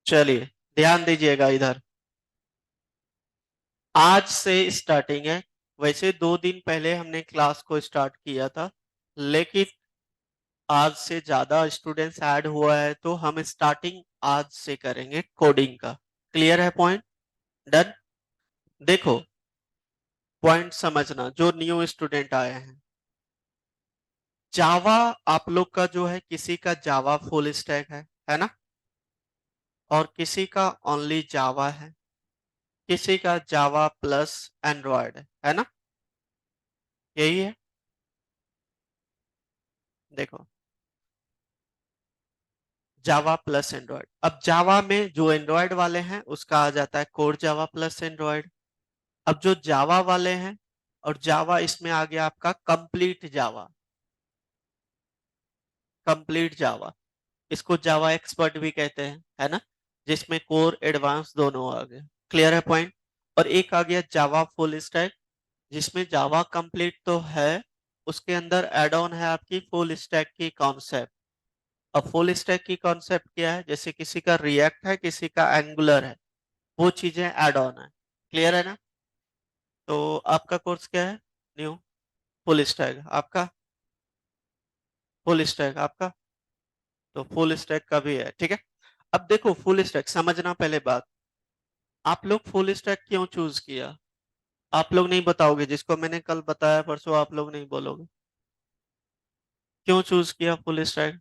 चलिए ध्यान दीजिएगा इधर। आज से स्टार्टिंग है। वैसे 2 दिन पहले हमने क्लास को स्टार्ट किया था, लेकिन आज से ज्यादा स्टूडेंट्स ऐड हुआ है तो हम स्टार्टिंग आज से करेंगे कोडिंग का। क्लियर है पॉइंट? डन। देखो, पॉइंट समझना जो न्यू स्टूडेंट आए हैं। जावा आप लोग का जो है, किसी का जावा फुल स्टैक है ना? और किसी का ओनली जावा है, किसी का जावा प्लस एंड्रॉयड है ना? यही है। देखो, जावा प्लस एंड्रॉयड। अब जावा में जो एंड्रॉयड वाले हैं उसका आ जाता है कोर जावा प्लस एंड्रॉयड। अब जो जावा वाले हैं, और जावा इसमें आ गया आपका कंप्लीट जावा। कंप्लीट जावा, इसको जावा एक्सपर्ट भी कहते हैं, है ना? जिसमें कोर एडवांस दोनों आ गए। क्लियर है पॉइंट? और एक आ गया जावा फुल स्टैक, जिसमें जावा कंप्लीट तो है, उसके अंदर एड ऑन है आपकी फुल स्टैक की कॉन्सेप्ट। अब फुल स्टैक की कॉन्सेप्ट क्या है? जैसे किसी का रिएक्ट है, किसी का एंगुलर है, वो चीजें ऐड ऑन है। क्लियर है ना? तो आपका कोर्स क्या है? न्यू फुल स्टैक आपका। फुल स्टैक आपका, तो फुल स्टैक का भी है, ठीक है। अब देखो, फुल स्टैक समझना पहले बात। आप लोग फुल स्टैक क्यों चूज किया? आप लोग नहीं बताओगे? जिसको मैंने कल बताया परसों, आप लोग नहीं बोलोगे? क्यों चूज किया फुल स्टैक?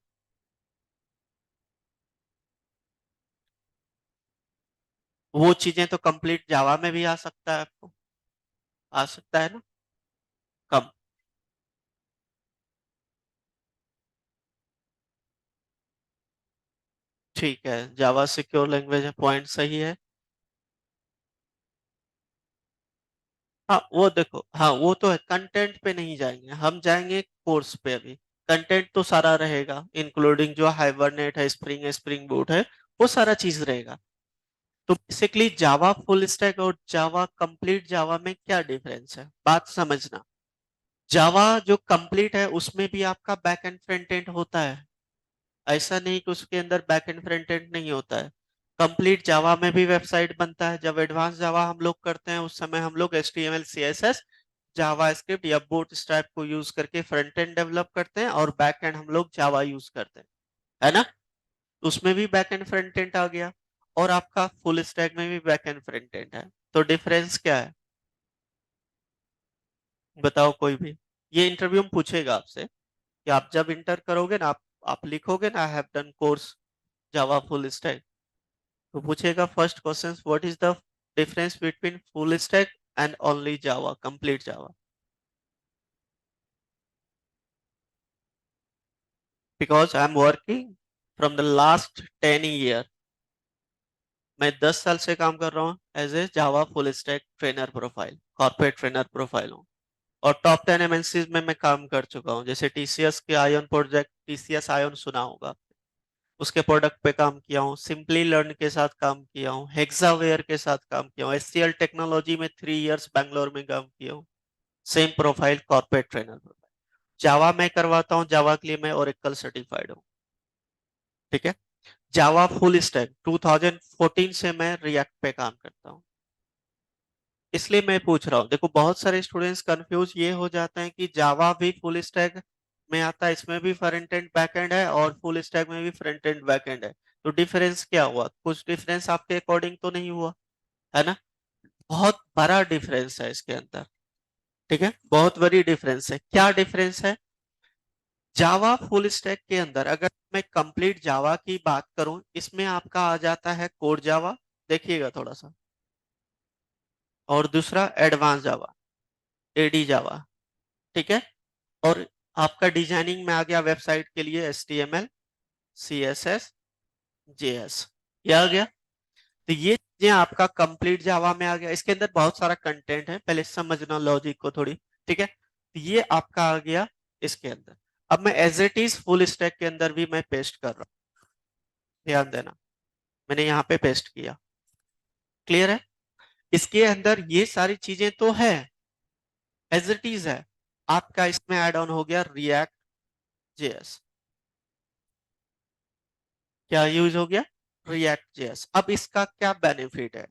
वो चीजें तो कंप्लीट जावा में भी आ सकता है आपको। आ सकता है ना? कब? ठीक है, जावा सिक्योर लैंग्वेज है, पॉइंट सही है। हाँ वो देखो, हाँ वो तो है, कंटेंट पे नहीं जाएंगे हम, जाएंगे कोर्स पे अभी। कंटेंट तो सारा रहेगा, इंक्लूडिंग जो हाइबरनेट है, स्प्रिंग स्प्रिंग बूट है, वो सारा चीज रहेगा। तो बेसिकली जावा फुल स्टैक और जावा कंप्लीट जावा में क्या डिफरेंस है, बात समझना। जावा जो कंप्लीट है उसमें भी आपका बैक एंड फ्रंट एंड होता है। ऐसा नहीं कि उसके अंदर बैक एंड फ्रंट एंड नहीं होता है। कंप्लीट जावा में भी वेबसाइट बनता है। जब एडवांस जावा हम लोग करते हैं, उस समय हम लोग HTML CSS जावा स्क्रिप्ट या बूट स्ट्रैप को यूज करके फ्रंट एंड डेवलप करते हैं, और बैक एंड हम लोग जावा यूज करते हैं, है ना? उसमें भी बैक एंड फ्रंट एंड आ गया, और आपका फुल स्टैक में भी बैक एंड फ्रंट एंड है। तो डिफरेंस क्या है? बताओ कोई भी। ये इंटरव्यू में पूछेगा आपसे कि आप जब इंटर करोगे ना, आप लिखोगे ना, I have done course Java full stack, तो पूछेगा first question, what is the difference between full stack and only Java complete Java? Because I am working from the last 10 year. मैं 10 साल से काम कर रहा हूँ as a Java full stack trainer profile, corporate trainer profile हूँ। और top 10 MNCs में मैं काम कर चुका हूँ, जैसे TCS के आयोन प्रोजेक्ट, TCS आयोन सुना होगा, उसके प्रोडक्ट पे काम किया हूँ। सिंपली लर्न के साथ काम किया हूँ, हेक्सावेयर के साथ काम किया हूँ, HCL टेक्नोलॉजी में 3 इयर्स बैंगलोर में काम किया हूँ। Same profile, corporate trainer profile. Java मैं करवाता हूँ, जावा के लिए मैं ओरेकल सर्टिफाइड हूँ, ठीक है। जावा फुल स्टैक 2014 से मैं रिएक्ट पे काम करता हूँ। इसलिए मैं पूछ रहा हूँ, देखो बहुत सारे स्टूडेंट्स कंफ्यूज ये हो जाते हैं कि जावा भी फुल स्टैक में आता है, इसमें भी फ्रंट एंड बैक एंड है, और फुल स्टैक में भी फ्रंट एंड बैक एंड है। तो डिफरेंस क्या हुआ? कुछ डिफरेंस आपके अकॉर्डिंग तो नहीं हुआ, है ना? बहुत बड़ा डिफरेंस है इसके अंदर, ठीक है, बहुत बड़ी डिफरेंस है। क्या डिफरेंस है? जावा फुल स्टैक के अंदर अगर मैं कंप्लीट जावा की बात करूं, इसमें आपका आ जाता है कोर जावा, देखिएगा थोड़ा सा, और दूसरा एडवांस जावा, AD जावा, ठीक है। और आपका डिजाइनिंग में आ गया वेबसाइट के लिए HTML CSS JS, ये आ गया। तो ये चीजें आपका कंप्लीट जावा में आ गया। इसके अंदर बहुत सारा कंटेंट है, पहले समझना लॉजिक को थोड़ी, ठीक है। तो ये आपका आ गया इसके अंदर। अब मैं as it is full stack के अंदर भी मैं पेस्ट कर रहा हूँ, ध्यान देना, मैंने यहाँ पे पेस्ट किया। क्लियर है? इसके अंदर ये सारी चीजें तो है, एज इट इज है। आपका इसमें ऐड ऑन हो गया React JS। क्या यूज हो गया? React JS. अब इसका क्या बेनिफिट है?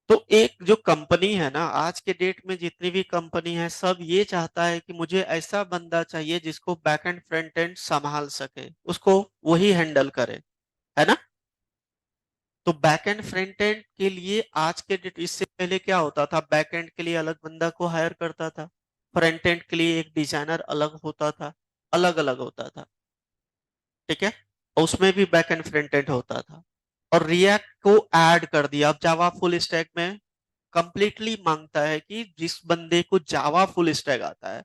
तो एक जो कंपनी है ना, आज के डेट में जितनी भी कंपनी है, सब ये चाहता है कि मुझे ऐसा बंदा चाहिए जिसको बैक एंड फ्रंट एंड संभाल सके, उसको वही हैंडल करे, है ना। तो बैक एंड फ्रंट एंड के लिए आज के डेट, इससे पहले क्या होता था, बैक एंड के लिए अलग बंदा को हायर करता था, फ्रंट एंड के लिए एक डिजाइनर अलग होता था, अलग अलग होता था, ठीक है। और उसमें भी बैक एंड फ्रंट एंड होता था। और रिएक्ट को ऐड कर दिया। अब जावा फुल स्टैक में कंप्लीटली मांगता है कि जिस बंदे को जावा फुल स्टैक आता है,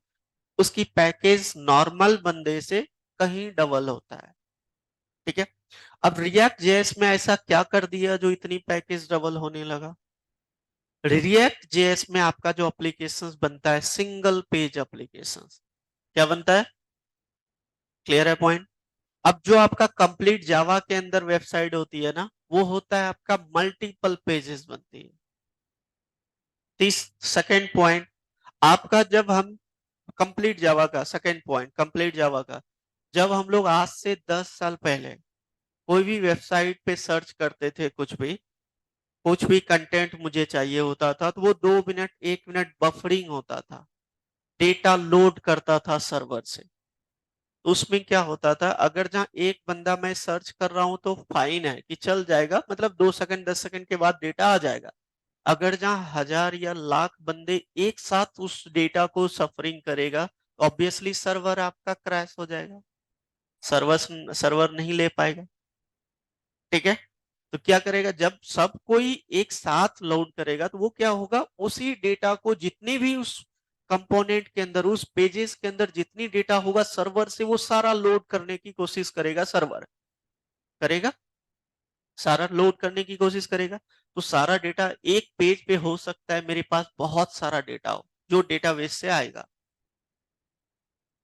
उसकी पैकेज नॉर्मल बंदे से कहीं डबल होता है, ठीक है। अब रिएक्ट जेएस में ऐसा क्या कर दिया जो इतनी पैकेज डबल होने लगा? रिएक्ट जेएस में आपका जो एप्लीकेशंस बनता है, सिंगल पेज एप्लीकेशंस, क्या बनता है? क्लियर है पॉइंट? अब जो आपका कंप्लीट जावा के अंदर वेबसाइट होती है ना, वो होता है आपका मल्टीपल पेजेस बनती है। तीस सेकेंड पॉइंट, आपका जब हम कंप्लीट जावा का सेकेंड पॉइंट, कंप्लीट जावा का, जब हम लोग आज से 10 साल पहले कोई भी वेबसाइट पे सर्च करते थे, कुछ भी कंटेंट मुझे चाहिए होता था, तो वो 2 मिनट 1 मिनट बफरिंग होता था, डेटा लोड करता था सर्वर से। तो उसमें क्या होता था, अगर जहां एक बंदा मैं सर्च कर रहा हूं तो फाइन है कि चल जाएगा, मतलब 2 सेकंड 10 सेकंड के बाद डेटा आ जाएगा। अगर जहां 1000 या लाख बंदे एक साथ उस डेटा को सफरिंग करेगा, ऑब्वियसली सर्वर आपका क्रैश हो जाएगा, सर्वर सर्वर नहीं ले पाएगा, ठीक है। तो क्या करेगा, जब सब कोई एक साथ लोड करेगा तो वो क्या होगा, उसी डेटा को जितनी भी उस कंपोनेंट के अंदर, उस पेजेस के अंदर जितनी डेटा होगा सर्वर से, वो सारा लोड करने की कोशिश करेगा, सर्वर करेगा, सारा लोड करने की कोशिश करेगा। तो सारा डेटा एक पेज पे हो सकता है मेरे पास बहुत सारा डेटा हो जो डेटाबेस से आएगा।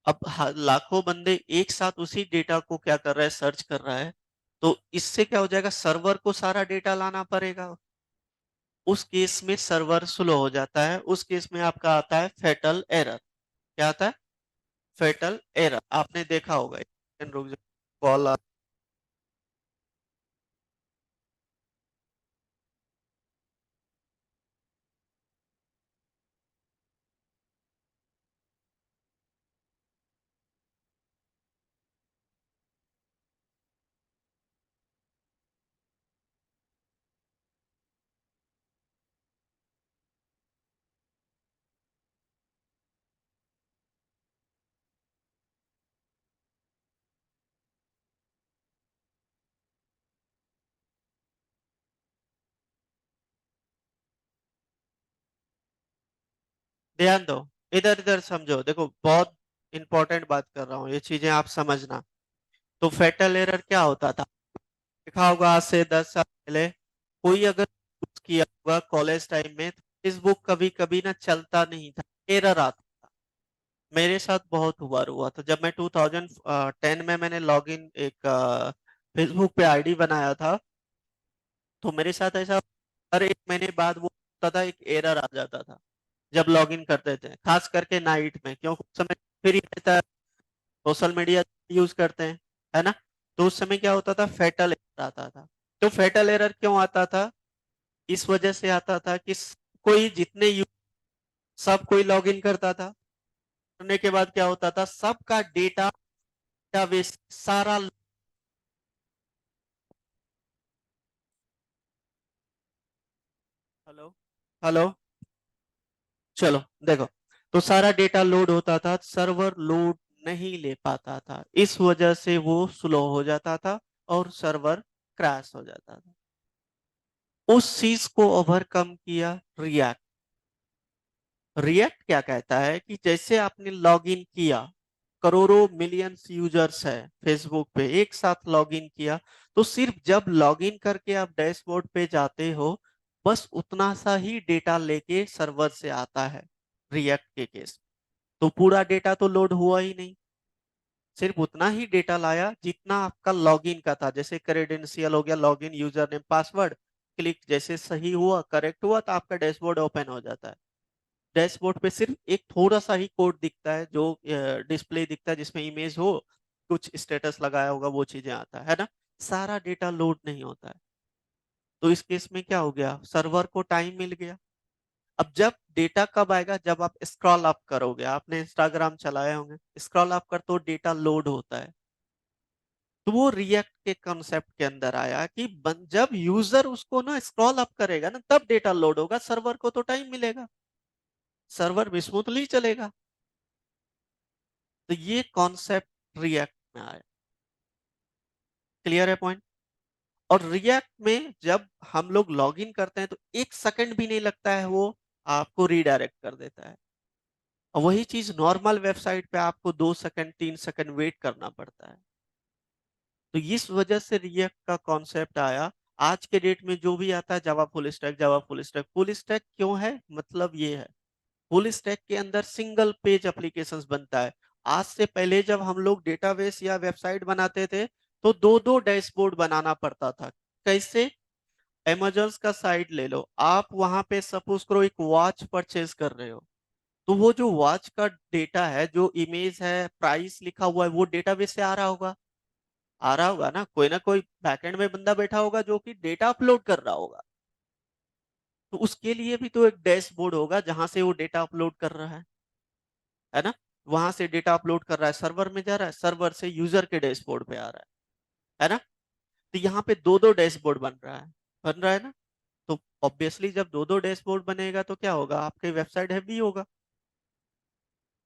अब लाखों बंदे एक साथ उसी डेटा को क्या कर रहा है, सर्च कर रहा है, तो इससे क्या हो जाएगा, सर्वर को सारा डेटा लाना पड़ेगा। उस केस में सर्वर स्लो हो जाता है, उस केस में आपका आता है फेटल एरर। क्या आता है? फेटल एरर, आपने देखा होगा। रुक जाओ, कॉल आ। ध्यान दो, इधर इधर समझो, देखो बहुत इंपॉर्टेंट बात कर रहा हूँ, ये चीजें आप समझना। तो फेटल एरर क्या होता था, देखा होगा आज से 10 साल पहले कोई अगर यूज किया होगा कॉलेज टाइम में, फेसबुक कभी कभी ना चलता नहीं था, एरर आता था। मेरे साथ बहुत बार हुआ था, जब मैं 2010 में मैंने लॉगिन एक फेसबुक पे आईडी बनाया था, तो मेरे साथ ऐसा हर 1 महीने बाद वो होता था, एक एरर आ जाता था जब लॉगिन करते थे, खास करके नाइट में, क्योंकि उस समय फ्री रहता है, सोशल मीडिया यूज करते हैं, है ना। तो उस समय क्या होता था, फेटल एरर आता था। तो फेटल एरर क्यों आता था? इस वजह से आता था कि कोई जितने सब कोई लॉगिन करता था, करने के बाद क्या होता था, सबका डेटा डेटाबेस सारा। हेलो, हेलो, चलो देखो, तो सारा डेटा लोड होता था, सर्वर लोड नहीं ले पाता था, इस वजह से वो स्लो हो जाता था और सर्वर क्रैश हो जाता था। उस चीज को ओवरकम किया रिएक्ट। रिएक्ट क्या कहता है कि जैसे आपने लॉगिन किया, करोड़ों मिलियंस यूजर्स है फेसबुक पे, एक साथ लॉगिन किया, तो सिर्फ जब लॉगिन करके आप डैशबोर्ड पे जाते हो, बस उतना सा ही डेटा लेके सर्वर से आता है रिएक्ट के केस। तो पूरा डेटा तो लोड हुआ ही नहीं, सिर्फ उतना ही डेटा लाया जितना आपका लॉगिन का था। जैसे क्रेडेंशियल हो गया, login, user name, password, click जैसे सही हुआ, करेक्ट हुआ, तो आपका डैशबोर्ड ओपन हो जाता है। डैशबोर्ड पे सिर्फ एक थोड़ा सा ही कोड दिखता है, जो डिस्प्ले दिखता है, जिसमें इमेज हो, कुछ स्टेटस लगाया होगा, वो चीजें आता है ना। सारा डेटा लोड नहीं होता है। तो इस केस में क्या हो गया, सर्वर को टाइम मिल गया। अब जब डेटा कब आएगा, जब आप स्क्रॉल अप करोगे, आपने इंस्टाग्राम चलाए होंगे, स्क्रॉल अप कर तो डेटा लोड होता है। तो वो रिएक्ट के कॉन्सेप्ट के अंदर आया कि जब यूजर उसको ना स्क्रॉल अप करेगा ना, तब डेटा लोड होगा, सर्वर को तो टाइम मिलेगा, सर्वर भी स्मूथली चलेगा। तो ये कॉन्सेप्ट रिएक्ट में आया। क्लियर है पॉइंट। और रिएक्ट में जब हम लोग लॉग इन करते हैं तो 1 सेकंड भी नहीं लगता है, वो आपको रीडायरेक्ट कर देता है। और वही चीज नॉर्मल वेबसाइट पे आपको 2 सेकंड 3 सेकंड वेट करना पड़ता है। तो इस वजह से रिएक्ट का कॉन्सेप्ट आया। आज के डेट में जो भी आता है जावा फुल स्टैक, जावा फुल स्टैक। फुल स्टैक क्यों है, मतलब ये है, फुल स्टैक के अंदर सिंगल पेज एप्लीकेशंस बनता है। आज से पहले जब हम लोग डेटाबेस या वेबसाइट बनाते थे तो दो दो डैशबोर्ड बनाना पड़ता था। कैसे, अमेजन का साइट ले लो आप, वहां पे सपोज करो एक वॉच परचेज कर रहे हो, तो वो जो वॉच का डेटा है, जो इमेज है, प्राइस लिखा हुआ है, वो डेटाबेस से आ रहा होगा, आ रहा होगा ना कोई बैकएंड में बंदा बैठा होगा जो कि डेटा अपलोड कर रहा होगा। तो उसके लिए भी तो एक डैशबोर्ड होगा जहां से वो डेटा अपलोड कर रहा है ना। वहां से डेटा अपलोड कर रहा है, सर्वर में जा रहा है, सर्वर से यूजर के डैशबोर्ड पे आ रहा है ना। तो यहाँ पे दो दो डैशबोर्ड बन रहा है ना। तो ऑब्वियसली जब दो दो डैशबोर्ड बनेगा तो क्या होगा, आपकी वेबसाइट हैवी होगा।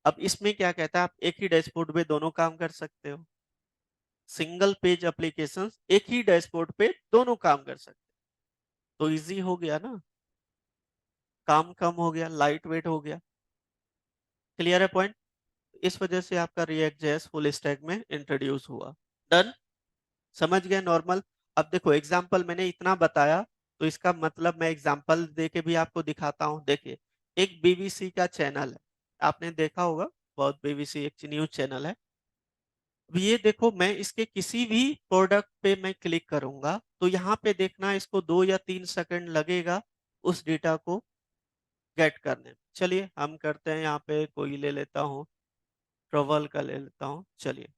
अब इसमें क्या कहता है, आप एक ही डैशबोर्ड पे दोनों काम कर सकते हो। सिंगल पेज एप्लीकेशंस एक ही डैशबोर्ड पे दोनों काम कर सकते हो। तो इजी हो गया ना, काम कम हो गया, लाइट वेट हो गया। क्लियर है पॉइंट। इस वजह से आपका रिएक्ट जेएस फुल स्टैक में इंट्रोड्यूस हुआ। डन, समझ गए नॉर्मल। अब देखो एग्जाम्पल मैंने इतना बताया, तो इसका मतलब मैं एग्जाम्पल दे के भी आपको दिखाता हूँ। देखिए, एक बीबीसी का चैनल है, आपने देखा होगा, बहुत बीबीसी एक न्यूज चैनल है। अब ये देखो, मैं इसके किसी भी प्रोडक्ट पे मैं क्लिक करूंगा तो यहाँ पे देखना इसको 2 या 3 सेकंड लगेगा उस डेटा को गेट करने में। चलिए हम करते हैं, यहाँ पे कोई ले लेता हूँ, ट्रवल का ले लेता हूँ। चलिए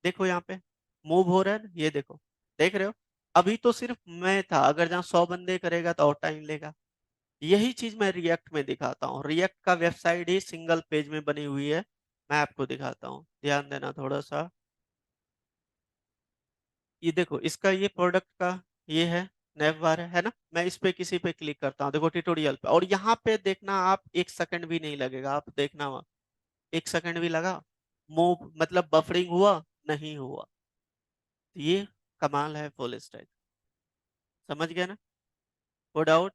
देखो यहाँ पे मूव हो रहा है ना, ये देखो, देख रहे हो। अभी तो सिर्फ मैं था, अगर जहाँ 100 बंदे करेगा तो और टाइम लेगा। यही चीज मैं रिएक्ट में दिखाता हूँ। रिएक्ट का वेबसाइट ही सिंगल पेज में बनी हुई है, मैं आपको दिखाता हूँ, ध्यान देना थोड़ा सा। ये देखो, इसका ये प्रोडक्ट का ये है, नैव बार है ना। मैं इस पे किसी पे क्लिक करता हूँ, देखो ट्यूटोरियल पे, और यहाँ पे देखना आप 1 सेकंड भी नहीं लगेगा, आप देखना वहाँ 1 सेकंड भी लगा, मूव मतलब बफरिंग हुआ नहीं हुआ। ये कमाल है फुल स्टैक। समझ गया ना, नो डाउट।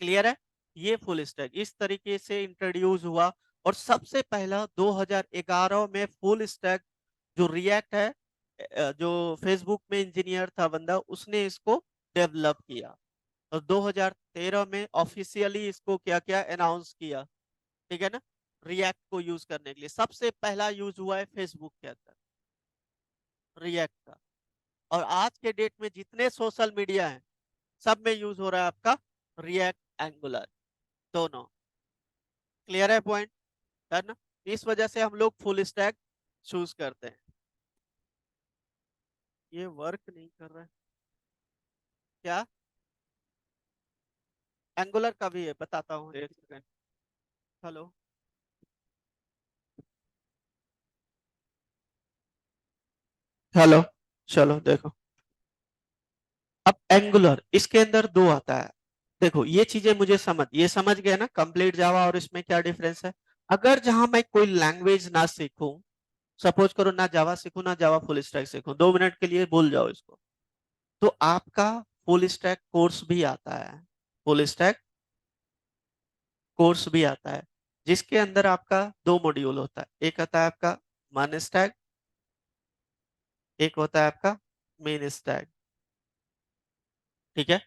क्लियर है। ये फुल स्टैक इस तरीके से इंट्रोड्यूस हुआ। और सबसे पहला 2011 में फुल स्टैक जो रिएक्ट है, जो फेसबुक में इंजीनियर था बंदा, उसने इसको डेवलप किया। और 2013 में ऑफिशियली इसको क्या क्या अनाउंस किया। ठीक है ना। रिएक्ट को यूज करने के लिए सबसे पहला यूज हुआ है फेसबुक के अंदर रिएक्ट का। और आज के डेट में जितने सोशल मीडिया हैं सब में यूज हो रहा है आपका रिएक्ट एंगुलर दोनों। क्लियर है पॉइंट। डन। इस वजह से हम लोग फुल स्टैक चूज करते हैं। ये वर्क नहीं कर रहा है क्या, एंगुलर का भी है, बताता हूँ, 1 सेकंड। हेलो, हेलो, चलो देखो। अब एंगुलर इसके अंदर दो आता है। देखो ये चीजें मुझे ये समझ गए ना, कंप्लीट जावा और इसमें क्या डिफरेंस है। अगर जहां मैं कोई लैंग्वेज ना सीखूं, सपोज करो ना जावा सीखूं ना जावा फुल स्टैक सीखूं, 2 मिनट के लिए भूल जाओ इसको, तो आपका फुल स्टैक कोर्स भी आता है। फुल स्टैक कोर्स भी आता है, जिसके अंदर आपका 2 मॉड्यूल होता है, एक आता है आपका मन स्टैक, एक होता है आपका मेन स्टैक। ठीक है,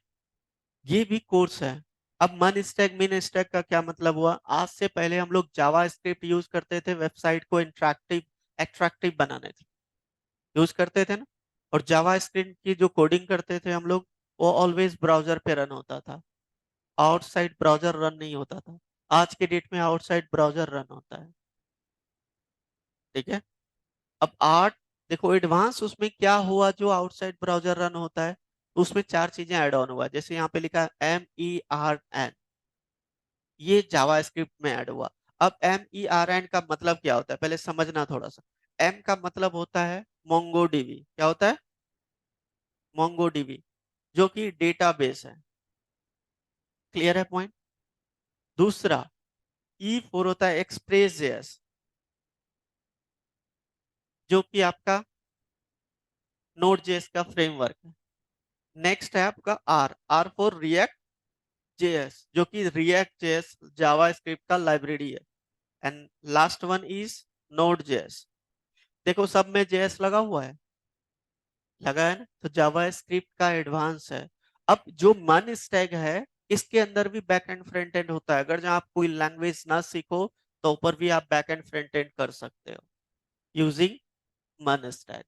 ये भी कोर्स है। अब मन स्टैक मेन स्टैक का क्या मतलब हुआ, आज से पहले हम लोग जावा स्क्रिप्ट यूज करते थे वेबसाइट को इंटरेक्टिव एट्रैक्टिव बनाने के लिए यूज करते थे ना। और जावा स्क्रिप्ट की जो कोडिंग करते थे हम लोग, वो ऑलवेज ब्राउजर पे रन होता था, आउटसाइड ब्राउजर रन नहीं होता था। आज के डेट में आउटसाइड ब्राउजर रन होता है। ठीक है। अब आर्ट देखो एडवांस उसमें क्या हुआ, जो आउटसाइड ब्राउजर रन होता है उसमें चार चीजें ऐड ऑन हुआ, जैसे यहाँ पे लिखा है MERN, ये जावास्क्रिप्ट में ऐड हुआ। अब MERN का मतलब क्या होता है पहले समझना थोड़ा सा। M का मतलब होता है मोंगोडीबी, क्या होता है? मोंगोडीबी, जो कि डेटाबेस है। क्लियर है पॉइंट? दूसरा E4 होता है एक्सप्रेस जेएस, जो कि आपका नोड जेएस का फ्रेमवर्क है। नेक्स्ट है आपका R, R for React JS, जो कि रिएक्ट जेएस जावा स्क्रिप्ट का लाइब्रेरी है। And last one is Node JS. देखो सब में जेएस लगा हुआ है, लगा है ना, तो जावा स्क्रिप्ट का एडवांस है। अब जो मन स्टैक है इसके अंदर भी बैक एंड फ्रंट एंड होता है। अगर जहाँ आप कोई लैंग्वेज ना सीखो तो ऊपर भी आप बैक एंड फ्रंट एंड कर सकते हो यूजिंग मन स्टैक।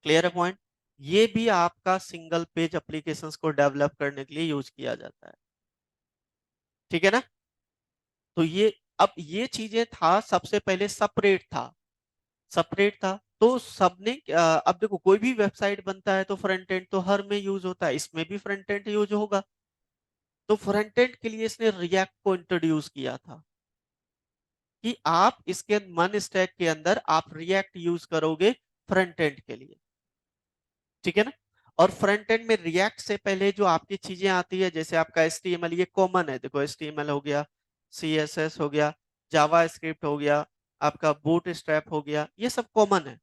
क्लियर है पॉइंट? ये भी आपका सिंगल पेज एप्लीकेशंस को डेवलप करने के लिए यूज किया जाता है। ठीक है ना? तो ये, अब ये चीजें था सबसे पहले सेपरेट था, सेपरेट था तो सबने अब देखो कोई भी वेबसाइट बनता है तो फ्रंट एंड तो हर में यूज होता है, इसमें भी फ्रंट एंड यूज होगा। तो फ्रंट एंड के लिए इसने रिएक्ट को इंट्रोड्यूस किया था कि आप इसके मन स्टैक के अंदर आप रिएक्ट यूज करोगे फ्रंट एंड के लिए। ठीक है ना? और फ्रंट एंड में रिएक्ट से पहले जो आपकी चीजें आती है जैसे आपका HTML, ये कॉमन है। देखो HTML हो गया, CSS हो गया, जावा स्क्रिप्ट हो गया, आपका बूट स्ट्रैप हो गया, ये सब कॉमन है।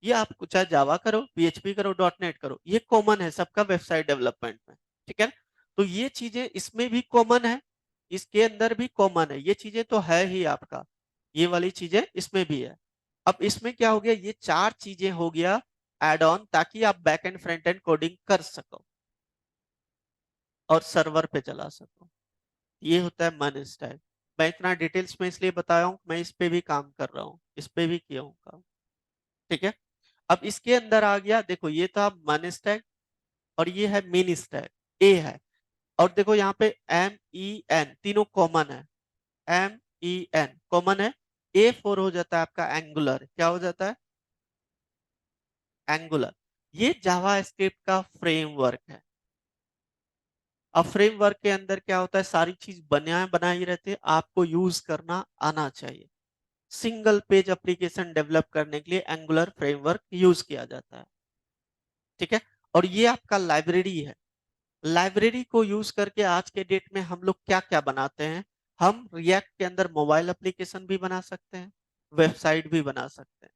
ये आप चाहे जावा करो, PHP करो, .NET करो, ये कॉमन है सबका वेबसाइट डेवलपमेंट में। ठीक है ना? तो ये चीजें इसमें भी कॉमन है, इसके अंदर भी कॉमन है, ये चीजें तो है ही आपका, ये वाली चीजें इसमें भी है। अब इसमें क्या हो गया, ये चार चीजें हो गया एड ऑन, ताकि आप back and front end coding कर सको और सर्वर पे चला सको। ये होता है मन स्टैक। मैं इतना डिटेल्स में इसलिए बताया हूँ, मैं इस पे भी काम कर रहा हूँ, इस पे भी किया हूँ काम। ठीक है? अब इसके अंदर आ गया, देखो ये था मन स्टैक और ये है मिन स्टैक, ए है। और देखो यहाँ पे MEN तीनों कॉमन है, MEN कॉमन है। A4 हो जाता है आपका एंगुलर, क्या हो जाता है? एंगुलर। ये जावा स्क्रिप्ट का फ्रेमवर्क है। अब फ्रेमवर्क के अंदर क्या होता है, सारी चीज बनाई रहती है, आपको यूज करना आना चाहिए। सिंगल पेज एप्लीकेशन डेवलप करने के लिए एंगुलर फ्रेमवर्क यूज किया जाता है। ठीक है? और ये आपका लाइब्रेरी है। लाइब्रेरी को यूज करके आज के डेट में हम लोग क्या क्या बनाते हैं, हम रिएक्ट के अंदर मोबाइल एप्लीकेशन भी बना सकते हैं, वेबसाइट भी बना सकते हैं।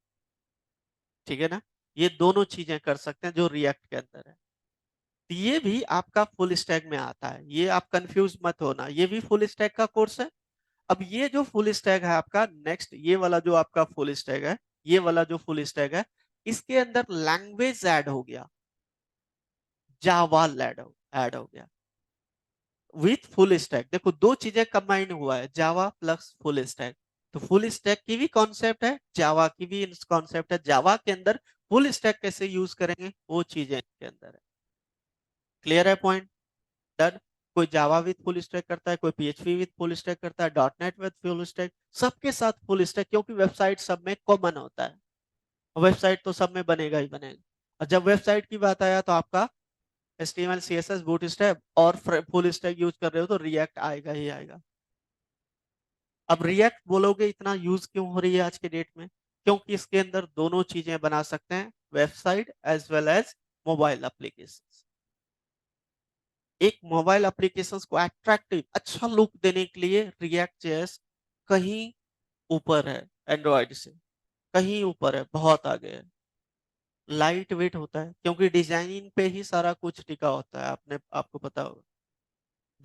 ठीक है ना? ये दोनों चीजें कर सकते हैं जो रिएक्ट के अंदर है। तो ये भी आपका फुल स्टैक में आता है, ये आप कंफ्यूज मत होना, ये भी फुल स्टैक का कोर्स है। अब ये जो फुल स्टैक है आपका, नेक्स्ट ये वाला जो आपका फुल स्टैक है, ये वाला जो फुल स्टैक है, इसके अंदर लैंग्वेज ऐड हो गया, जावा ऐड हो गया विथ फुल स्टैक। देखो दो चीजें कंबाइन हुआ है, जावा प्लस फुल स्टैक। तो फुल स्टैक की भी कॉन्सेप्ट है, जावा की भी कॉन्सेप्ट है। जावा के अंदर फुल स्टैक कैसे यूज करेंगे वो चीजें के अंदर है। क्लियर है पॉइंट? डन। कोई जावा विद फुल स्टैक करता है, कोई PHP विद फुल स्टैक करता है, .NET विद फुल स्टैक, सबके साथ फुल स्टैक, क्योंकि वेबसाइट सब में कॉमन होता है। वेबसाइट तो सब में बनेगा ही बनेगा। और जब वेबसाइट की बात आया तो आपका HTML CSS बूटस्ट्रैप और फुल स्टैक यूज कर रहे हो तो रिएक्ट आएगा ही आएगा। अब रिएक्ट बोलोगे इतना यूज क्यों हो रही है आज के डेट में, क्योंकि इसके अंदर दोनों चीजें बना सकते हैं, website as well as mobile application. एक मोबाइल एप्लीकेशंस को अट्रैक्टिव अच्छा लुक देने के लिए रिएक्ट जेएस कहीं ऊपर है एंड्रॉयड से, कहीं ऊपर है, बहुत आगे है। लाइट वेट होता है क्योंकि डिजाइनिंग पे ही सारा कुछ टिका होता है, आपने आपको पता होगा।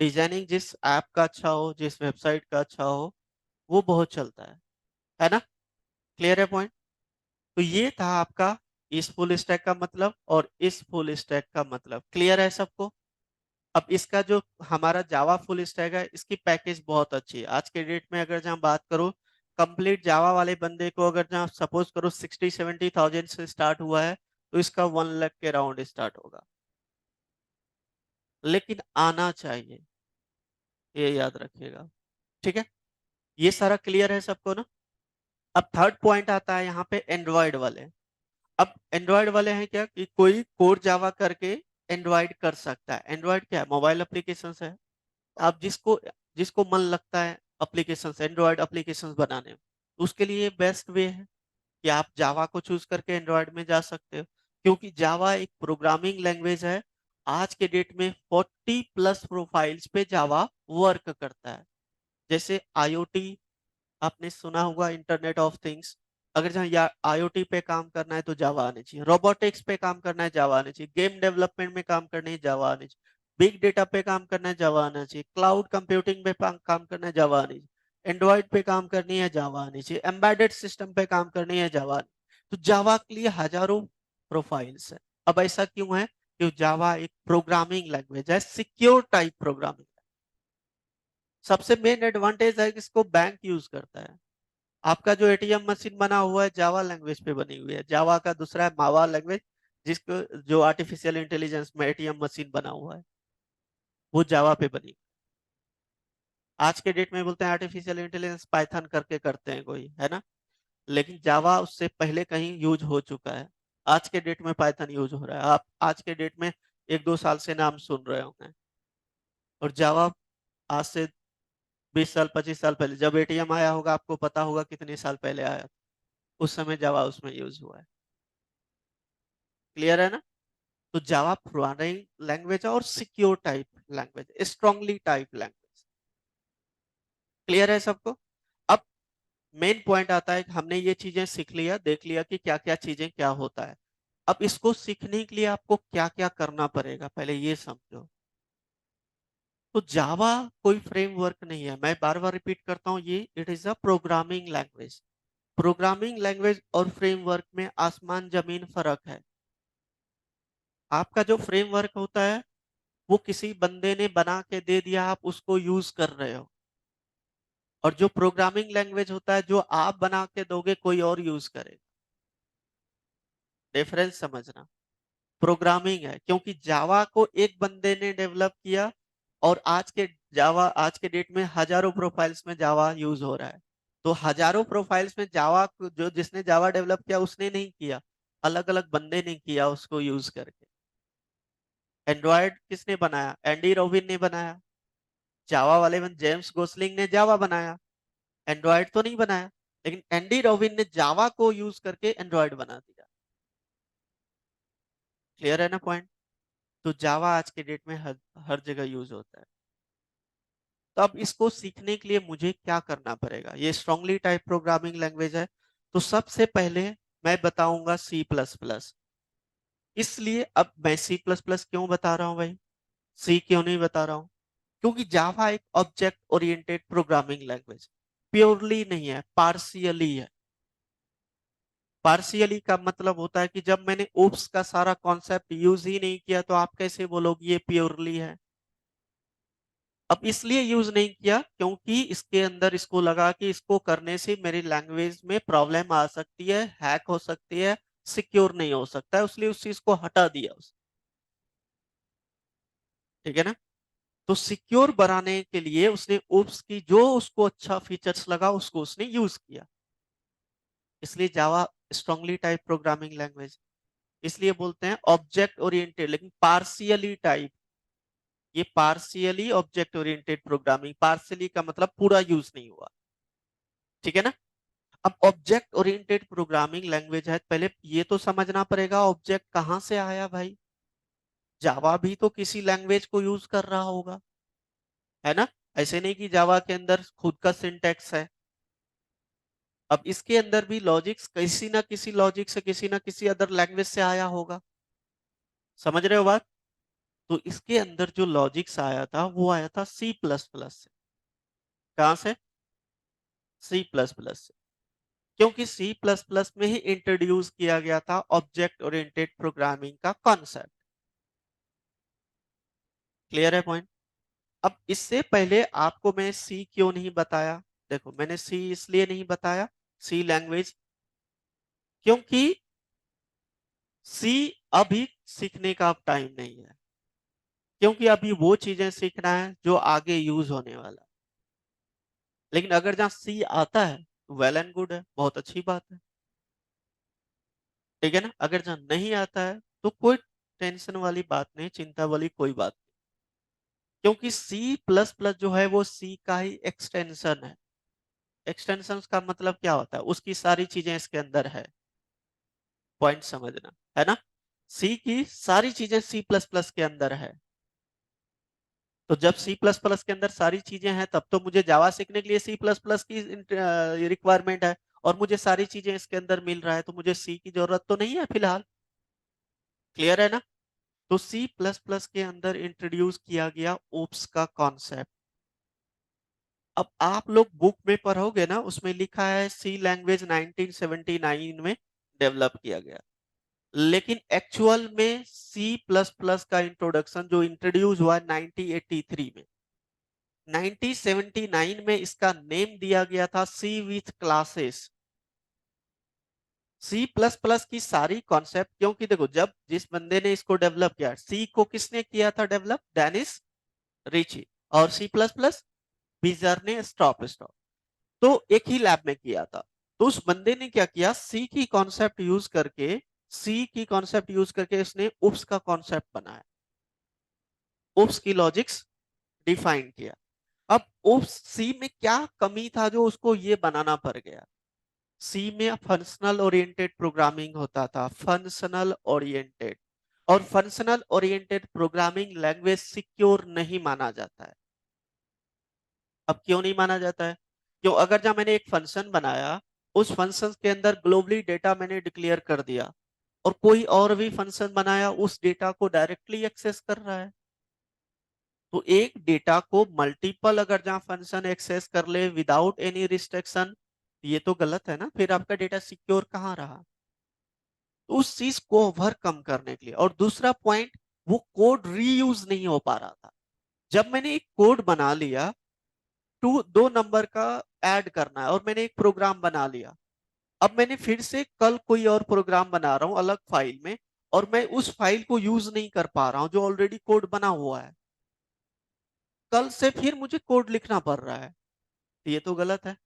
डिजाइनिंग जिस ऐप का अच्छा हो, जिस वेबसाइट का अच्छा हो, वो बहुत चलता है ना? क्लियर है पॉइंट? तो ये था आपका इस फुल स्टैक का मतलब और इस फुल स्टैक का मतलब। क्लियर है सबको? अब इसका जो हमारा जावा फुल स्टैक है, इसकी पैकेज बहुत अच्छी है आज के डेट में। अगर जहाँ बात करो कंप्लीट जावा वाले बंदे को, अगर जहाँ सपोज करो 60-70 थाउजेंड से स्टार्ट हुआ है तो इसका 1 लाख के राउंड स्टार्ट होगा। लेकिन आना चाहिए, ये याद रखिएगा। ठीक है? ये सारा क्लियर है सबको ना? अब थर्ड पॉइंट आता है यहाँ पे एंड्रॉयड वाले। अब एंड्रॉयड वाले हैं क्या कि कोई कोर जावा करके एंड्रॉयड कर सकता है। एंड्रॉयड क्या है? मोबाइल एप्लीकेशन है। आप जिसको जिसको मन लगता है एप्लीकेशन एंड्रॉयड एप्लीकेशन बनाने में, उसके लिए बेस्ट वे है कि आप जावा को चूज करके एंड्रॉयड में जा सकते हो, क्योंकि जावा एक प्रोग्रामिंग लैंग्वेज है। आज के डेट में 40 प्लस प्रोफाइल्स पे जावा वर्क करता है। जैसे आईओटी, आपने सुना होगा इंटरनेट ऑफ थिंग्स। अगर जहाँ आईओटी पे काम करना है तो जावा आने चाहिए। रोबोटिक्स पे काम करना है जावा आने चाहिए। गेम डेवलपमेंट में काम करना है जावा आने चाहिए। बिग डेटा पे काम करना है जावा आना चाहिए। क्लाउड कंप्यूटिंग पे काम करना है जावा आनी चाहिए। एंड्रॉइड पे काम करनी है जावा आनी चाहिए। एम्बेडेड सिस्टम पे काम करनी है जावा। तो जावा के लिए हजारों प्रोफाइल्स है। अब ऐसा क्यों है? क्योंकि जावा एक प्रोग्रामिंग लैंग्वेज है, सिक्योर टाइप प्रोग्रामिंग। सबसे मेन एडवांटेज है कि इसको बैंक यूज करता है। आपका जो एटीएम मशीन बना हुआ है जावा लैंग्वेज पे बनी हुई है। जावा का दूसरा है मावा लैंग्वेज, जिसको जो आर्टिफिशियल इंटेलिजेंस में एटीएम मशीन बना हुआ है, वो जावा पे बनी। आज के डेट में बोलते हैं आर्टिफिशियल इंटेलिजेंस पाइथन करके करते हैं कोई, है ना? लेकिन जावा उससे पहले कहीं यूज हो चुका है। आज के डेट में पाइथन यूज हो रहा है। आप आज के डेट में 1-2 साल से नाम सुन रहे होंगे। और जावा आज से 20 साल 25 साल पहले जब एटीएम आया होगा, आपको पता होगा कितने साल पहले आया था। उस समय जावा उसमें यूज हुआ है। क्लियर है ना? तो जावा प्रोग्रामिंग लैंग्वेज है और secure type language, strongly type language. Clear है सबको? अब मेन पॉइंट आता है कि हमने ये चीजें सीख लिया, देख लिया कि क्या क्या चीजें क्या होता है। अब इसको सीखने के लिए आपको क्या क्या करना पड़ेगा, पहले ये समझो। तो जावा कोई फ्रेमवर्क नहीं है, मैं बार बार रिपीट करता हूं, ये it is a programming language. Programming language और फ्रेमवर्क में आसमान जमीन फर्क है। आपका जो फ्रेमवर्क होता है वो किसी बंदे ने बना के दे दिया, आप उसको यूज कर रहे हो। और जो प्रोग्रामिंग लैंग्वेज होता है, जो आप बना के दोगे कोई और यूज करेगा। डिफरेंस समझना। प्रोग्रामिंग है क्योंकि जावा को एक बंदे ने डेवलप किया, और आज के डेट में हजारों प्रोफाइल्स में जावा यूज हो रहा है। तो हजारों प्रोफाइल्स में जावा जो जिसने जावा डेवलप किया उसने नहीं किया, अलग अलग बंदे ने किया उसको यूज करके। एंड्रॉयड किसने बनाया? एंडी रॉबिन ने बनाया। जावा वाले में जेम्स गोसलिंग ने जावा बनाया, एंड्रॉयड तो नहीं बनाया। लेकिन एंडी रॉबिन ने जावा को यूज करके एंड्रॉयड बना दिया। क्लियर है ना पॉइंट? तो जावा आज के डेट में हर जगह यूज होता है। तो अब इसको सीखने के लिए मुझे क्या करना पड़ेगा? ये स्ट्रांगली टाइप प्रोग्रामिंग लैंग्वेज है। तो सबसे पहले मैं बताऊंगा सी प्लस प्लस। इसलिए अब मैं सी प्लस प्लस क्यों बता रहा हूं भाई? सी क्यों नहीं बता रहा हूं? क्योंकि जावा एक object oriented programming language purely नहीं है, पार्शियली है। पार्शियली का मतलब होता है कि जब मैंने ओप्स का सारा कॉन्सेप्ट यूज ही नहीं किया, तो आप कैसे बोलोगे ये प्योरली है? अब इसलिए यूज नहीं किया क्योंकि इसके अंदर इसको लगा कि इसको करने से मेरी लैंग्वेज में प्रॉब्लम आ सकती है, हैक हो सकती है, सिक्योर नहीं हो सकता है, इसलिए उस चीज को हटा दिया ठीक है ना? तो सिक्योर बनाने के लिए उसने ओप्स की जो उसको अच्छा फीचर्स लगा उसको उसने यूज किया। इसलिए जावा स्ट्रांगली टाइप प्रोग्रामिंग लैंग्वेज। इसलिए बोलते हैं ऑब्जेक्ट ओरिएंटेड, लेकिन पार्शियली टाइप। ये partially object oriented programming, partially का मतलब पूरा यूज नहीं हुआ। ठीक है ना? अब ऑब्जेक्ट ओरिएंटेड प्रोग्रामिंग लैंग्वेज है, पहले ये तो समझना पड़ेगा ऑब्जेक्ट कहां से आया भाई। जावा भी तो किसी लैंग्वेज को यूज कर रहा होगा, है ना? ऐसे नहीं कि जावा के अंदर खुद का सिंटेक्स है। अब इसके अंदर भी लॉजिक्स किसी ना किसी लॉजिक से, किसी ना किसी अदर लैंग्वेज से आया होगा। समझ रहे हो बात? तो इसके अंदर जो लॉजिक्स आया था वो आया था सी प्लस प्लस से। कहां से? सी प्लस प्लस से। क्योंकि सी प्लस प्लस में ही इंट्रोड्यूस किया गया था ऑब्जेक्ट ओरिएंटेड प्रोग्रामिंग का कॉन्सेप्ट। क्लियर है पॉइंट? अब इससे पहले आपको मैं सी क्यों नहीं बताया? देखो मैंने सी इसलिए नहीं बताया, सी लैंग्वेज, क्योंकि सी अभी सीखने का अब टाइम नहीं है। क्योंकि अभी वो चीजें सीखना है जो आगे यूज होने वाला है। लेकिन अगर जहां सी आता है, वेल एंड गुड है, बहुत अच्छी बात है। ठीक है ना। अगर जहाँ नहीं आता है तो कोई टेंशन वाली बात नहीं, चिंता वाली कोई बात नहीं, क्योंकि सी प्लस प्लस जो है वो सी का ही एक्सटेंशन है। एक्सटेंशन का मतलब क्या होता है, उसकी सारी चीजें इसके अंदर है। पॉइंट समझना है ना। सी की सारी चीजें सी प्लस प्लस के अंदर है। तो जब सी प्लस प्लस के अंदर सारी चीजें हैं तब तो मुझे जावा सीखने के लिए सी प्लस प्लस की रिक्वायरमेंट है, और मुझे सारी चीजें इसके अंदर मिल रहा है, तो मुझे सी की जरूरत तो नहीं है फिलहाल। क्लियर है ना। तो सी प्लस प्लस के अंदर इंट्रोड्यूस किया गया ओप्स का कॉन्सेप्ट। अब आप लोग बुक में पढ़ोगे ना, उसमें लिखा है सी लैंग्वेज 1979 में डेवलप किया गया, लेकिन एक्चुअल में सी प्लस प्लस का इंट्रोडक्शन जो इंट्रोड्यूस हुआ 1983 में। 1979 में इसका नेम दिया गया था C with classes. C plus plus की सारी कॉन्सेप्ट, क्योंकि देखो जब जिस बंदे ने इसको डेवलप किया, सी को किसने किया था डेवलप, डेनिस रिची। और सी प्लस प्लस बीजर ने स्टॉप स्टॉप, तो एक ही लैब में किया था। तो उस बंदे ने क्या किया, सी की कॉन्सेप्ट यूज करके, सी की कॉन्सेप्ट यूज करके इसने उप्स का कॉन्सेप्ट बनाया, उप्स की लॉजिक्स डिफाइन किया। अब उप्स सी में क्या कमी था जो उसको ये बनाना पड़ गया। सी में फंक्शनल ओरिएंटेड प्रोग्रामिंग होता था, फंक्शनल ओरिएंटेड, और functional oriented programming language secure नहीं माना जाता है। अब क्यों नहीं माना जाता है, क्यों, अगर जब मैंने एक फंक्शन बनाया, उस फंक्शन के अंदर ग्लोबली डेटा मैंने डिक्लेयर कर दिया, और कोई और भी फंक्शन बनाया उस डेटा को डायरेक्टली एक्सेस कर रहा है, तो एक डेटा को मल्टीपल अगर जहां फंक्शन एक्सेस कर ले विदाउट एनी रिस्ट्रिक्शन, ये तो गलत है ना, फिर आपका डेटा सिक्योर कहाँ रहा। तो उस चीज को ओवरकम करने के लिए, और दूसरा पॉइंट, वो कोड रीयूज नहीं हो पा रहा था। जब मैंने एक कोड बना लिया, दो नंबर का ऐड करना है, और मैंने एक प्रोग्राम बना लिया, अब मैंने फिर से कल कोई और प्रोग्राम बना रहा हूं अलग फाइल में, और मैं उस फाइल को यूज नहीं कर पा रहा हूं जो ऑलरेडी कोड बना हुआ है, कल से फिर मुझे कोड लिखना पड़ रहा है, तो ये तो गलत है।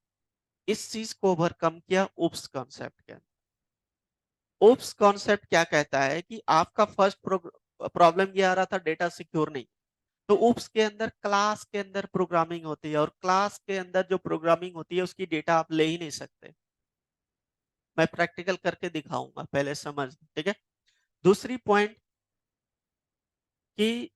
इस चीज को ओवरकम किया ओप्स कॉन्सेप्ट के अंदर। ओप्स कॉन्सेप्ट क्या कहता है कि आपका फर्स्ट प्रॉब्लम ये आ रहा था, डेटा सिक्योर नहीं, तो ओप्स के अंदर क्लास के अंदर प्रोग्रामिंग होती है, और क्लास के अंदर जो प्रोग्रामिंग होती है उसकी डेटा आप ले ही नहीं सकते। मैं प्रैक्टिकल करके दिखाऊंगा, पहले समझ, ठीक है। दूसरी पॉइंट कि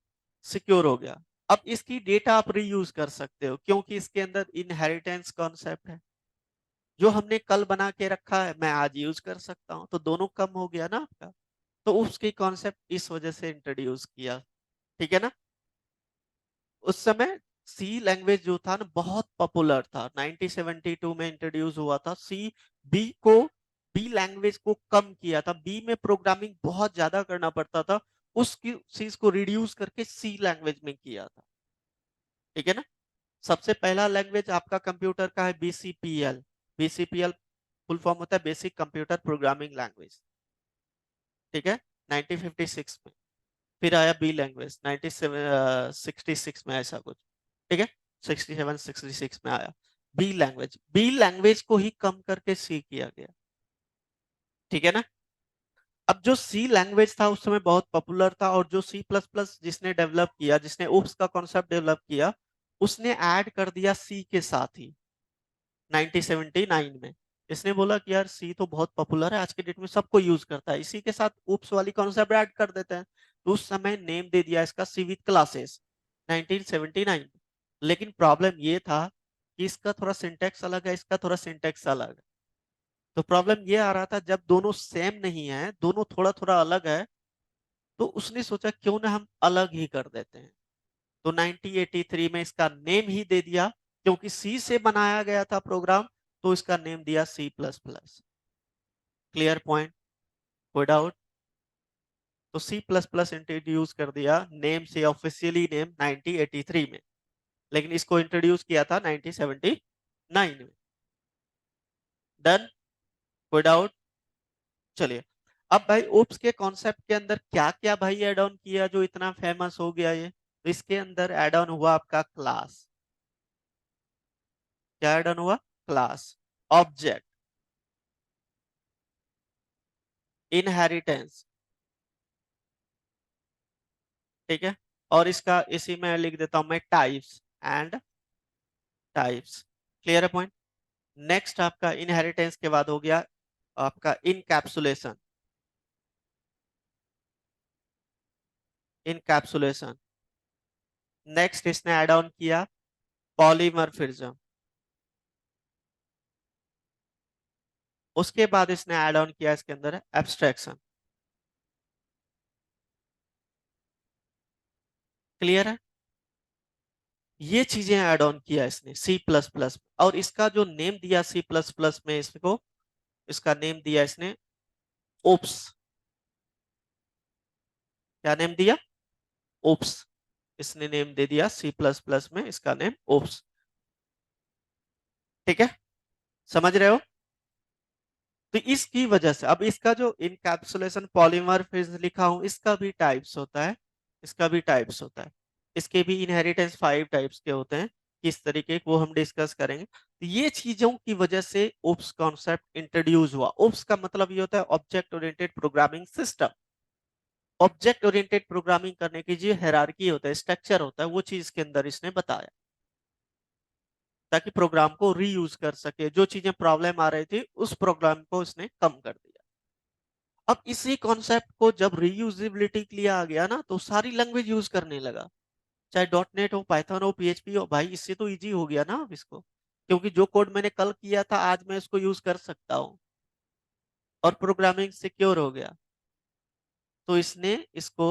सिक्योर हो गया, अब इसकी डेटा आप रीयूज कर सकते हो, क्योंकि इसके अंदर इनहेरिटेंस कॉन्सेप्ट है, जो हमने कल बना के रखा है मैं आज यूज कर सकता हूं, तो दोनों कम हो गया ना आपका। तो उसकी कॉन्सेप्ट इस वजह से इंट्रोड्यूस किया, ठीक है ना। उस समय सी लैंग्वेज जो था ना बहुत पॉपुलर था, 1972 में इंट्रोड्यूस हुआ था सी। बी को, बी लैंग्वेज को कम किया था, बी में प्रोग्रामिंग बहुत ज्यादा करना पड़ता था, उसकी चीज को रिड्यूस करके सी लैंग्वेज में किया था, ठीक है ना। सबसे पहला लैंग्वेज आपका कंप्यूटर का है बीसीपीएल। बीसीपीएल फुल फॉर्म होता है बेसिक कंप्यूटर प्रोग्रामिंग लैंग्वेज, ठीक है, 1956 में। फिर आया बी लैंग्वेज 1966 में, ऐसा कुछ, ठीक है, 67 66 में आया बी लैंग्वेज। बी लैंग्वेज को ही कम करके सी किया गया, ठीक है ना। अब जो सी लैंग्वेज था उस समय बहुत पॉपुलर था, और जो सी प्लस प्लस जिसने डेवलप किया, जिसने ओप्स का कॉन्सेप्ट डेवलप किया, उसने ऐड कर दिया सी के साथ ही 1979 में। इसने बोला कि यार सी तो बहुत पॉपुलर है, आज के डेट में सबको यूज करता है, इसी के साथ ओप्स वाली कॉन्सेप्ट ऐड कर देते हैं, तो उस समय नेम दे दिया इसका सी विथ क्लासेस 1979। लेकिन प्रॉब्लम ये था कि इसका थोड़ा सिंटेक्स अलग है, इसका थोड़ा सिंटेक्स अलग है। तो प्रॉब्लम ये आ रहा था, जब दोनों सेम नहीं है, दोनों थोड़ा थोड़ा अलग है, तो उसने सोचा क्यों ना हम अलग ही कर देते हैं। तो 1983 में इसका नेम ही दे दिया, क्योंकि सी से बनाया गया था प्रोग्राम, तो इसका नेम दिया C plus plus. Clear point, कोई डाउट। तो सी प्लस प्लस इंट्रोड्यूस कर दिया नेम से, ऑफिशियली नेम 1983 में, लेकिन इसको इंट्रोड्यूस किया था 1979 में। डन, कोई डाउट। चलिए, अब भाई ओप्स के कॉन्सेप्ट के अंदर क्या क्या भाई एड ऑन किया जो इतना फेमस हो गया ये, तो इसके अंदर एड ऑन हुआ आपका क्लास। क्या एड ऑन हुआ, क्लास, ऑब्जेक्ट, इनहेरिटेंस, ठीक है। और इसका इसी में लिख देता हूं मैं टाइप्स एंड टाइप्स। क्लियर है पॉइंट। नेक्स्ट आपका इनहेरिटेंस के बाद हो गया आपका इनकैप्सुलेशन। इनकैप्सुलेशन नेक्स्ट इसने ऐड ऑन किया पॉलीमर्फिज्म। उसके बाद इसने ऐड ऑन किया इसके अंदर एब्स्ट्रैक्शन। क्लियर है। ये चीजें ऐड ऑन किया इसने सी प्लस प्लस, और इसका जो नेम दिया सी प्लस प्लस में इसको, इसका नेम दिया इसने ओप्स। क्या नेम दिया? ओप्स। इसने नेम दे दिया सी प्लस प्लस में, इसका नेम ओप्स। ठीक है, समझ रहे हो। तो इसकी वजह से अब इसका जो इनकैप्सुलेशन पॉलीमर फेज लिखा हूं, इसका भी टाइप्स होता है, इसका भी टाइप्स होता है। इसके भी इनहेरिटेंस 5 टाइप्स के होते हैं, किस तरीके वो हम डिस्कस करेंगे। तो ये चीजों की वजह से ओप्स कॉन्सेप्ट इंट्रोड्यूस हुआ। ओप्स का मतलब ये होता है object oriented programming system. Object oriented programming करने की जो हायरार्की होता है, स्ट्रक्चर होता है, वो चीज के अंदर इसने बताया, ताकि प्रोग्राम को रीयूज कर सके। जो चीजें प्रॉब्लम आ रही थी उस प्रोग्राम को इसने कम कर दिया। अब इसी कॉन्सेप्ट को जब रीयूजेबिलिटी के लिए आ गया ना, तो सारी लैंग्वेज यूज करने लगा, चाहे डॉट नेट हो, पाइथन हो, पीएचपी हो। भाई इससे तो इजी हो गया ना अब इसको, क्योंकि जो कोड मैंने कल किया था आज मैं इसको यूज कर सकता हूँ, और प्रोग्रामिंग सिक्योर हो गया। तो इसने इसको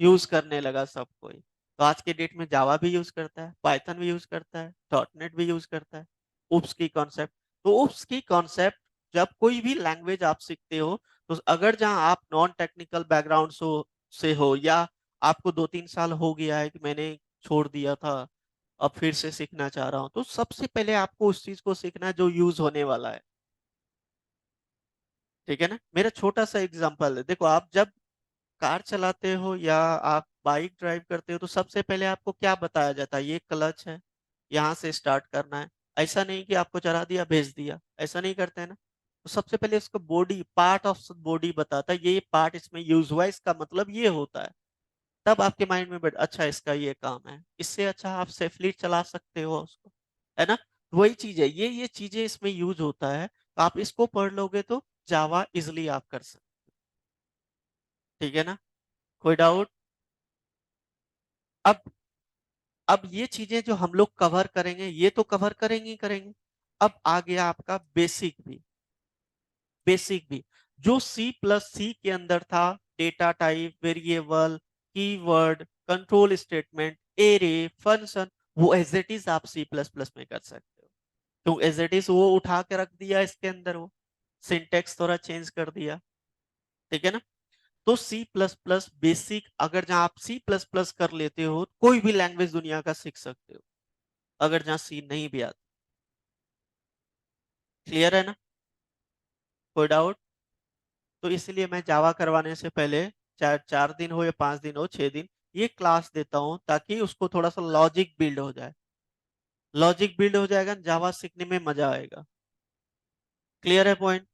यूज करने लगा सब कोई। तो आज के डेट में जावा भी यूज करता है, पाइथन भी यूज करता है, डॉट नेट भी यूज करता है। उप्स की कॉन्सेप्ट, तो उप्स की कॉन्सेप्ट जब कोई भी लैंग्वेज आप सीखते हो, तो अगर जहां आप नॉन टेक्निकल बैकग्राउंड से हो, या आपको 2-3 साल हो गया है कि मैंने छोड़ दिया था, अब फिर से सीखना चाह रहा हूं, तो सबसे पहले आपको उस चीज को सीखना है जो यूज होने वाला है। ठीक है ना। मेरा छोटा सा एग्जांपल है, देखो आप जब कार चलाते हो या आप बाइक ड्राइव करते हो, तो सबसे पहले आपको क्या बताया जाता है? ये क्लच है, यहाँ से स्टार्ट करना है। ऐसा नहीं कि आपको चला दिया भेज दिया, ऐसा नहीं करते हैं ना। तो सबसे पहले इसको बॉडी, पार्ट ऑफ बॉडी बताता है, ये पार्ट इसमें यूज हुआ है, इसका मतलब ये होता है। तब आपके माइंड में बैठ, अच्छा इसका ये काम है, इससे अच्छा आप सेफली चला सकते हो उसको, है ना। वही चीज है, ये चीजें इसमें यूज होता है, तो आप इसको पढ़ लोगे तो जावा इजिली आप कर सकते। ठीक है ना। कोई डाउट? अब अब ये चीजें जो हम लोग कवर करेंगे, ये तो कवर करेंगे ही करेंगे। अब आ गया आपका बेसिक भी। बेसिक भी जो सी प्लस सी के अंदर था, data type, variable, keyword, control statement, array, function, वो एज इट इज आप सी प्लस प्लस में कर सकते हो। तो एज इट इज वो उठा के रख दिया इसके अंदर, वो सिंटेक्स थोड़ा चेंज कर दिया। ठीक है ना। तो सी प्लस प्लस बेसिक, अगर जहां आप सी प्लस प्लस कर लेते हो, कोई भी लैंग्वेज दुनिया का सीख सकते हो, अगर जहां सी नहीं भी आता। क्लियर है ना। कोई डाउट? तो इसलिए मैं जावा करवाने से पहले, चाहे 4 दिन हो या 5 दिन हो, 6 दिन, ये क्लास देता हूं, ताकि उसको थोड़ा सा लॉजिक बिल्ड हो जाए। लॉजिक बिल्ड हो जाएगा, जावा सीखने में मजा आएगा। क्लियर है पॉइंट।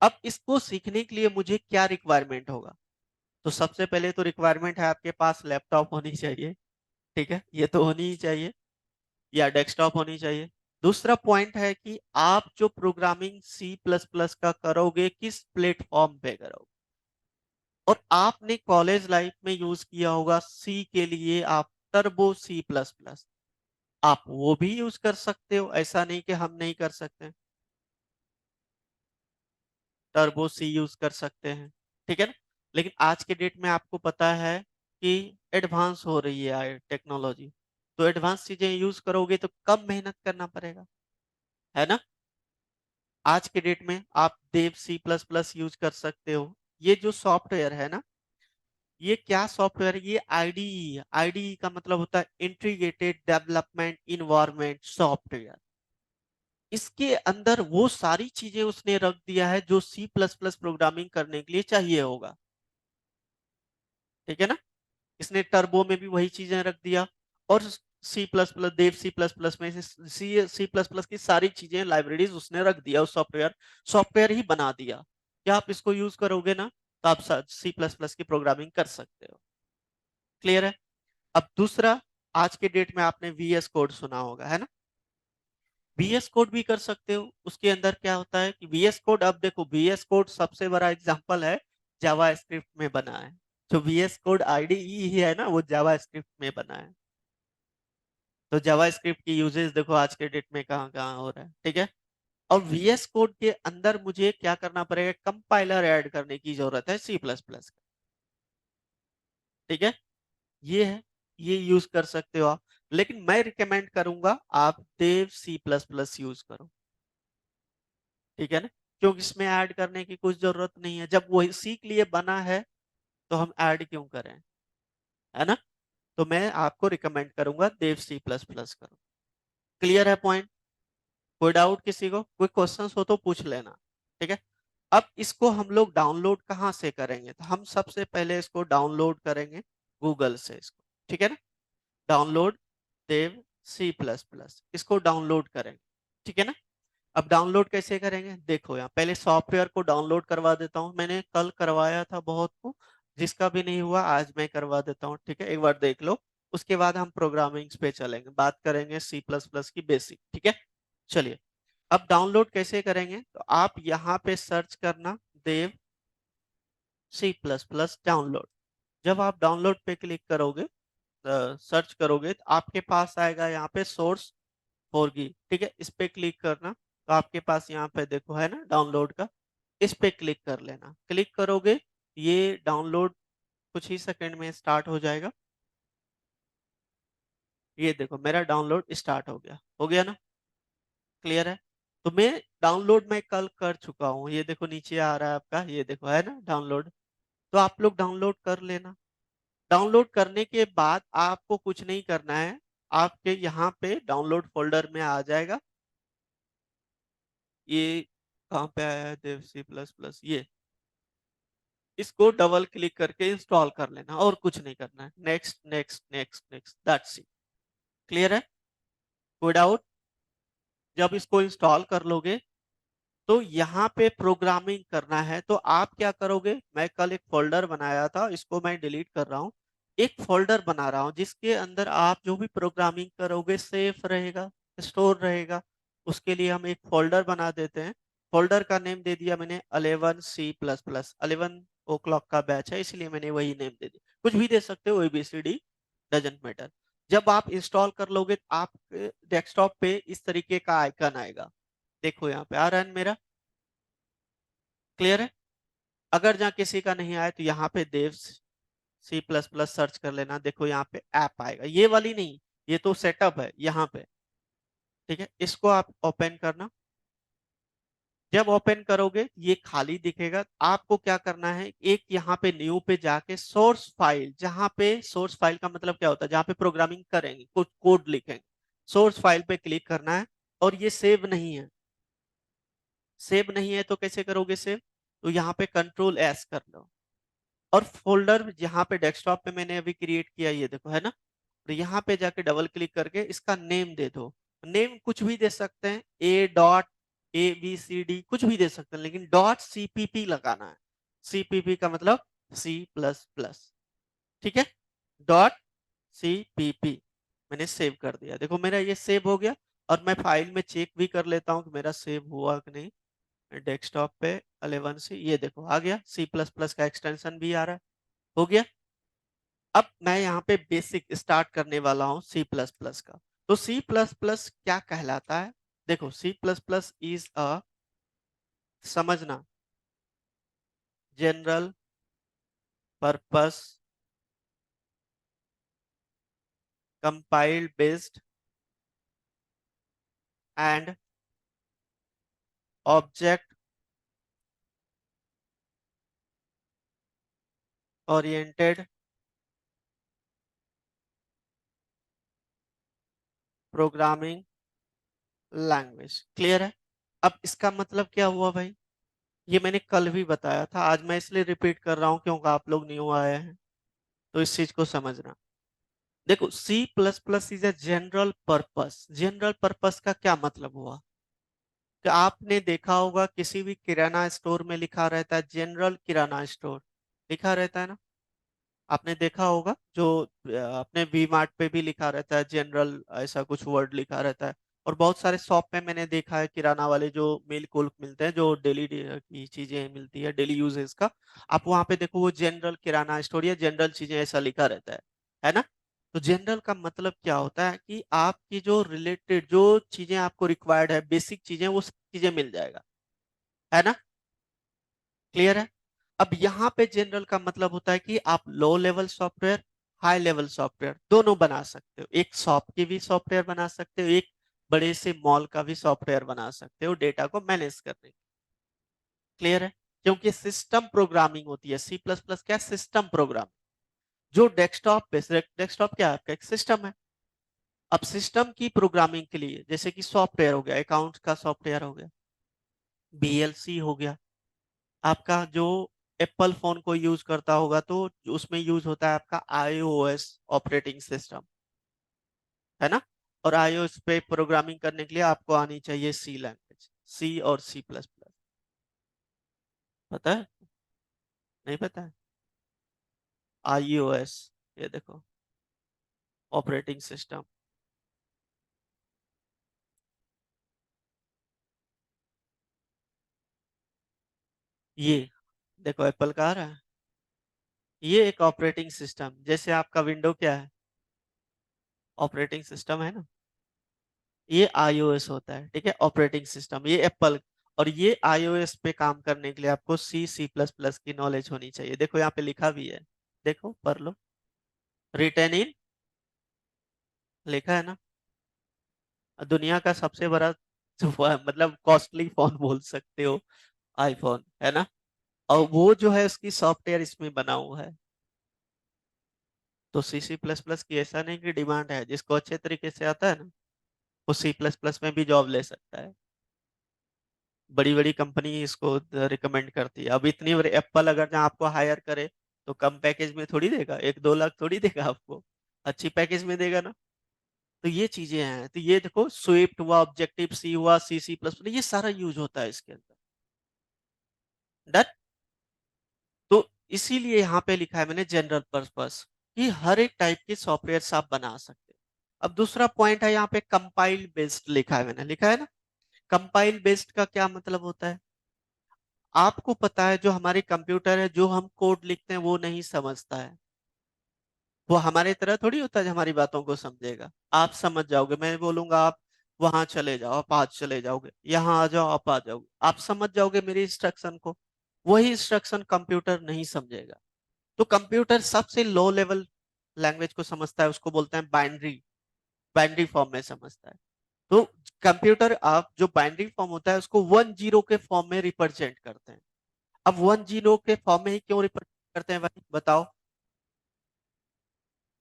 अब इसको सीखने के लिए मुझे क्या रिक्वायरमेंट होगा? तो सबसे पहले तो रिक्वायरमेंट है आपके पास लैपटॉप होनी चाहिए। ठीक है, ये तो होनी ही चाहिए, या डेस्कटॉप होनी चाहिए। दूसरा पॉइंट है कि आप जो प्रोग्रामिंग सी प्लस प्लस का करोगे, किस प्लेटफॉर्म पे करोगे। और आपने कॉलेज लाइफ में यूज किया होगा सी के लिए आप टर्बो सी प्लस प्लस, आप वो भी यूज कर सकते हो, ऐसा नहीं कि हम नहीं कर सकते। टर्बो सी यूज कर सकते हैं, ठीक है ना। लेकिन आज के डेट में आपको पता है कि एडवांस हो रही है टेक्नोलॉजी, तो एडवांस चीजें यूज करोगे तो कम मेहनत करना पड़ेगा, है ना। आज के डेट में आप देव सी प्लस प्लस यूज कर सकते हो। ये जो सॉफ्टवेयर है ना, ये क्या सॉफ्टवेयर है? ये आईडीई है। आईडीई का मतलब होता है इंटीग्रेटेड डेवलपमेंट इन्वायरमेंट सॉफ्टवेयर। इसके अंदर वो सारी चीजें उसने रख दिया है जो सी प्लस प्लस प्रोग्रामिंग करने के लिए चाहिए होगा। ठीक है ना। इसने टर्बो में भी वही चीजें रख दिया, और सी प्लस प्लस, देव सी प्लस प्लस में सी सी प्लस प्लस की सारी चीजें, लाइब्रेरीज उसने रख दिया, उस सॉफ्टवेयर सॉफ्टवेयर ही बना दिया। क्या आप इसको यूज करोगे ना, तो आप सी प्लस प्लस की प्रोग्रामिंग कर सकते हो। क्लियर है? अब दूसरा, आज के डेट में आपने वीएस कोड सुना होगा, है ना? वीएस कोड भी कर सकते हो। उसके अंदर क्या होता है कि वीएस कोड, अब देखो वीएस कोड सबसे बड़ा एग्जांपल है, जावा स्क्रिप्ट में बना है। जो वीएस कोड आईडीई ही है ना, वो जावा स्क्रिप्ट में बना है। तो जावा स्क्रिप्ट की यूजेस देखो आज के डेट में कहाँ कहाँ हो रहा है, ठीक है? और वीएस कोड के अंदर मुझे क्या करना पड़ेगा, कंपाइलर ऐड करने की जरूरत है सी प्लस प्लस का, ठीक है? ये है, ये यूज कर सकते हो आप। लेकिन मैं रिकमेंड करूंगा आप देव सी प्लस प्लस यूज करो, ठीक है ना? क्योंकि इसमें ऐड करने की कुछ जरूरत नहीं है, जब वही सी के लिए बना है तो हम ऐड क्यों करें, है ना? तो मैं आपको रिकमेंड करूंगा देव सी प्लस प्लस करो। क्लियर है पॉइंट? कोई डाउट किसी को, कोई क्वेश्चंस हो तो पूछ लेना, ठीक है? अब इसको हम लोग डाउनलोड कहाँ से करेंगे, तो हम सबसे पहले इसको डाउनलोड करेंगे गूगल से इसको, ठीक है ना? डाउनलोड देव सी प्लस प्लस, इसको डाउनलोड करेंगे, ठीक है ना? अब डाउनलोड कैसे करेंगे, देखो यहाँ पहले सॉफ्टवेयर को डाउनलोड करवा देता हूँ। मैंने कल करवाया था बहुत को, जिसका भी नहीं हुआ आज मैं करवा देता हूँ, ठीक है? एक बार देख लो। उसके बाद हम प्रोग्रामिंग पे चलेंगे, बात करेंगे सी प्लस प्लस की बेसिक, ठीक है? चलिए, अब डाउनलोड कैसे करेंगे, तो आप यहाँ पे सर्च करना देव सी प्लस प्लस डाउनलोड। जब आप डाउनलोड पे क्लिक करोगे, सर्च करोगे, तो आपके पास आएगा यहाँ पे सोर्स 4G, ठीक है? इस पे क्लिक करना, तो आपके पास यहाँ पे देखो है ना डाउनलोड का, इस पे क्लिक कर लेना। क्लिक करोगे, ये डाउनलोड कुछ ही सेकंड में स्टार्ट हो जाएगा। ये देखो मेरा डाउनलोड स्टार्ट हो गया ना? क्लियर है? तो मैं डाउनलोड में कल कर चुका हूँ, ये देखो नीचे आ रहा है आपका, ये देखो है ना डाउनलोड। तो आप लोग डाउनलोड कर लेना। डाउनलोड करने के बाद आपको कुछ नहीं करना है, आपके यहाँ पे डाउनलोड फोल्डर में आ जाएगा। ये कहाँ पे आया है देव सी प्लस प्लस, ये इसको डबल क्लिक करके इंस्टॉल कर लेना और कुछ नहीं करना है। Next next next next, that's it. Clear है? कोई डाउट? जब इसको इंस्टॉल कर लोगे, तो यहाँ पे प्रोग्रामिंग करना है, तो आप क्या करोगे, मैं कल एक फोल्डर बनाया था, इसको मैं डिलीट कर रहा हूँ। एक फोल्डर बना रहा हूँ जिसके अंदर आप जो भी प्रोग्रामिंग करोगे सेफ रहेगा, स्टोर रहेगा। उसके लिए हम एक फोल्डर बना देते हैं। फोल्डर का नेम दे दिया मैंने 11C++। 11 o'clock का बैच है, इसलिए मैंने वही नेम दे दिया। कुछ भी दे सकते हो, ABCD, डजेंट मैटर। जब आप इंस्टॉल कर लोगे, आप डेस्कटॉप पे इस तरीके का आइकन आएगा। देखो यहाँ पे आ रहा है मेरा। क्लियर है? अगर जहाँ किसी का नहीं आया, तो यहाँ पे देव सी प्लस प्लस सर्च कर लेना। देखो यहाँ पे ऐप आएगा, ये वाली नहीं, ये तो सेटअप है यहाँ पे, ठीक है? इसको आप ओपन करना। जब ओपन करोगे ये खाली दिखेगा। आपको क्या करना है, एक यहाँ पे न्यू पे जाके सोर्स फाइल, जहाँ पे सोर्स फाइल का मतलब क्या होता है, जहाँ पे प्रोग्रामिंग करेंगे, कुछ कोड लिखेंगे, सोर्स फाइल पे क्लिक करना है। और ये सेव नहीं है, सेव नहीं है तो कैसे करोगे सेव, तो यहाँ पे कंट्रोल S कर लो। और फोल्डर जहाँ पे डेस्कटॉप पे मैंने अभी क्रिएट किया, ये देखो है ना, तो यहाँ पे जाके डबल क्लिक करके इसका नेम दे दो। नेम कुछ भी दे सकते हैं, A.ABCD कुछ भी दे सकते हैं, लेकिन .cpp लगाना है। CPP का मतलब C प्लस प्लस, ठीक है? .cpp मैंने सेव कर दिया। देखो मेरा ये सेव हो गया। और मैं फाइल में चेक भी कर लेता हूँ कि मेरा सेव हुआ कि नहीं। डेस्कटॉप पे 11C, ये देखो आ गया, C प्लस प्लस का एक्सटेंशन भी आ रहा है। हो गया। अब मैं यहाँ पे बेसिक स्टार्ट करने वाला हूँ सी प्लस प्लस का। तो सी प्लस प्लस क्या कहलाता है, देखो C plus plus is a, समझना, general purpose compiled based and object oriented programming language. Clear है? अब इसका मतलब क्या हुआ भाई, ये मैंने कल भी बताया था, आज मैं इसलिए रिपीट कर रहा हूँ क्योंकि आप लोग न्यू आए हैं, तो इस चीज को समझना। देखो C plus plus is a general purpose. General purpose का क्या मतलब हुआ, कि आपने देखा होगा किसी भी किराना स्टोर में लिखा रहता है जनरल किराना स्टोर, लिखा रहता है ना? आपने देखा होगा जो अपने वी मार्ट पे भी लिखा रहता है जनरल, ऐसा कुछ वर्ड लिखा रहता है। और बहुत सारे शॉप पे मैंने देखा है किराना वाले जो मिल्क उल्क मिलते हैं, जो डेली की चीजें मिलती है डेली यूजेस का, आप वहां पे देखो वो जनरल किराना स्टोर या जनरल चीजें ऐसा लिखा रहता है ना? तो जनरल का मतलब क्या होता है कि आपकी जो रिलेटेड जो चीजें आपको रिक्वायर्ड है, बेसिक चीजें, वो सब चीजें मिल जाएगा, है ना? क्लियर है? अब यहाँ पे जनरल का मतलब होता है कि आप लो level software, high level software दोनों बना सकते हो। एक शॉप की भी सॉफ्टवेयर बना सकते हो, एक बड़े से मॉल का भी सॉफ्टवेयर बना सकते हो डेटा को मैनेज करने। क्लियर है? क्योंकि सिस्टम प्रोग्रामिंग होती है, सी प्लस प्लस क्या, सिस्टम प्रोग्राम। जो डेस्कटॉप पे, डेस्कटॉप क्या है आपका, एक सिस्टम है। अब सिस्टम की प्रोग्रामिंग के लिए जैसे कि सॉफ्टवेयर हो गया, अकाउंट का सॉफ्टवेयर हो गया, बीएलसी हो गया आपका, जो एप्पल फोन को यूज करता होगा तो उसमें यूज होता है आपका आईओएस ऑपरेटिंग सिस्टम, है ना? और आईओएस पे प्रोग्रामिंग करने के लिए आपको आनी चाहिए सी लैंग्वेज, सी और सी प्लस प्लस। पता है? नहीं पता है? आईओएस, ये देखो, ऑपरेटिंग सिस्टम। ये देखो एप्पल का आ रहा है, ये एक ऑपरेटिंग सिस्टम, जैसे आपका विंडो क्या है, ऑपरेटिंग सिस्टम है ना? ये आईओएस होता है, ठीक है, ऑपरेटिंग सिस्टम, ये एप्पल। और ये आईओएस पे काम करने के लिए आपको सी सी प्लस प्लस की नॉलेज होनी चाहिए। देखो यहाँ पे लिखा भी है, देखो पढ़ लो, रिटेन इन, लिखा है ना? दुनिया का सबसे बड़ा मतलब कॉस्टली फोन बोल सकते हो, आईफोन, है ना? और वो जो है उसकी सॉफ्टवेयर इसमें बना हुआ है। तो सी सी प्लस प्लस की ऐसा नहीं कि डिमांड है, जिसको अच्छे तरीके से आता है ना, वो सी प्लस प्लस में भी जॉब ले सकता है। बड़ी बड़ी कंपनी इसको रिकमेंड करती है। अब इतनी बड़ी एप्पल अगर जहाँ आपको हायर करे तो कम पैकेज में थोड़ी देगा, 1-2 लाख थोड़ी देगा आपको, अच्छी पैकेज में देगा ना। तो ये चीजें हैं, तो ये देखो स्विफ्ट हुआ, ऑब्जेक्टिव सी हुआ, सी सी प्लस, ये सारा यूज होता है इसके अंदर। डन। तो इसीलिए यहाँ पे लिखा है मैंने जनरल पर्पस, कि हर एक टाइप की सॉफ्टवेयर आप बना सकते हैं। अब दूसरा पॉइंट है यहाँ पे कंपाइल बेस्ड, लिखा है मैंने, लिखा है ना? कंपाइल बेस्ड का क्या मतलब होता है? आपको पता है जो हमारे कंप्यूटर है, जो हम कोड लिखते हैं वो नहीं समझता है। वो हमारे तरह थोड़ी होता है जो हमारी बातों को समझेगा। आप समझ जाओगे, मैं बोलूंगा आप वहां चले जाओ, आप आज चले जाओगे, यहाँ आ जाओ, आप आ जाओगे, आप समझ जाओगे मेरी इंस्ट्रक्शन को। वही इंस्ट्रक्शन कंप्यूटर नहीं समझेगा। तो कंप्यूटर सबसे लो लेवल लैंग्वेज को समझता है, उसको बोलते हैं बाइनरी, बाइनरी फॉर्म में समझता है। तो कंप्यूटर आप जो बाइनरी फॉर्म होता है उसको 1 0 के फॉर्म में रिप्रेजेंट करते हैं। अब 1 0 के फॉर्म में ही क्यों रिप्रेजेंट करते हैं भाई, बताओ?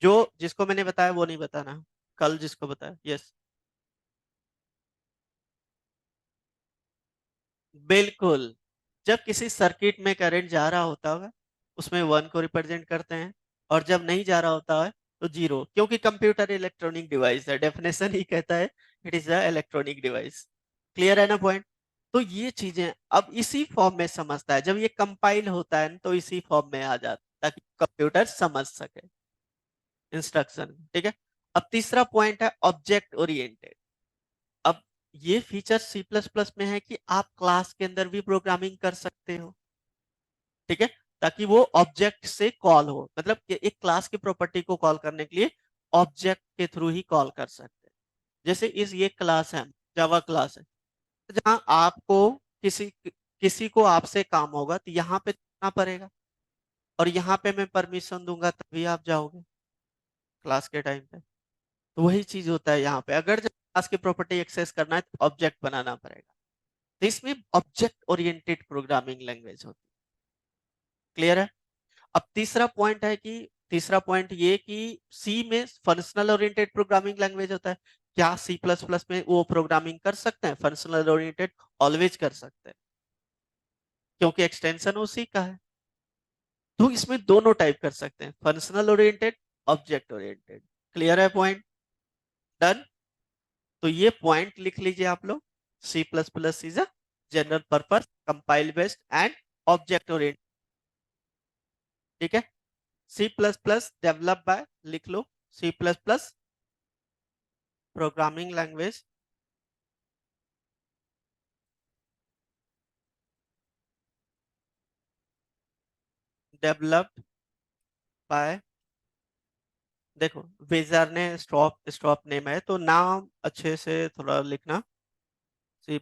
जो जिसको मैंने बताया वो नहीं बताना, कल जिसको बताया, यस। बिल्कुल। जब किसी सर्किट में करंट जा रहा होता है उसमें 1 को रिप्रेजेंट करते हैं, और जब नहीं जा रहा होता है तो 0, क्योंकि कंप्यूटर इलेक्ट्रॉनिक डिवाइस है, डेफिनेशन ही कहता है it is a electronic device. Clear है ना पॉइंट? तो ये चीजें अब इसी फॉर्म में समझता है, जब ये कंपाइल होता है तो इसी फॉर्म में आ जाता है ताकि कंप्यूटर समझ सके इंस्ट्रक्शन, ठीक है? अब तीसरा पॉइंट है ऑब्जेक्ट ओरिएंटेड। अब ये फीचर सी प्लस प्लस में है कि आप क्लास के अंदर भी प्रोग्रामिंग कर सकते हो, ठीक है? ताकि वो ऑब्जेक्ट से कॉल हो, मतलब कि एक क्लास की प्रॉपर्टी को कॉल करने के लिए ऑब्जेक्ट के थ्रू ही कॉल कर सकते हैं। जैसे इस ये क्लास है, जावा क्लास है, जहां आपको किसी किसी को आपसे काम होगा तो यहाँ पे जाना पड़ेगा, और यहाँ पे मैं परमिशन दूंगा तभी आप जाओगे क्लास के टाइम पे। तो वही चीज होता है यहाँ पे, अगर जब क्लास की प्रॉपर्टी एक्सेस करना है तो ऑब्जेक्ट बनाना पड़ेगा। तो इसमें ऑब्जेक्ट ओरिएंटेड प्रोग्रामिंग लैंग्वेज होती है। क्लियर है? अब तीसरा पॉइंट है कि तीसरा पॉइंट ये कि सी में फंक्शनल ओरिएंटेड प्रोग्रामिंग लैंग्वेज होता है। क्या सी प्लस प्लस में वो प्रोग्रामिंग कर सकते हैं फंक्शनल ओरिएंटेड? ऑलवेज कर सकते हैं, क्योंकि एक्सटेंशन उसी का है। तो इसमें दोनों टाइप कर सकते हैं, functional oriented, object oriented. Clear है पॉइंट? डन। तो ये पॉइंट लिख लीजिए आप लोग। C++ is a general purpose compile based and object oriented. ठीक है, C++ डेवलप बाय, लिख लो, C++ programming language developed by, देखो विजर ने स्टॉप स्टॉप नेम है तो नाम अच्छे से थोड़ा लिखना, C++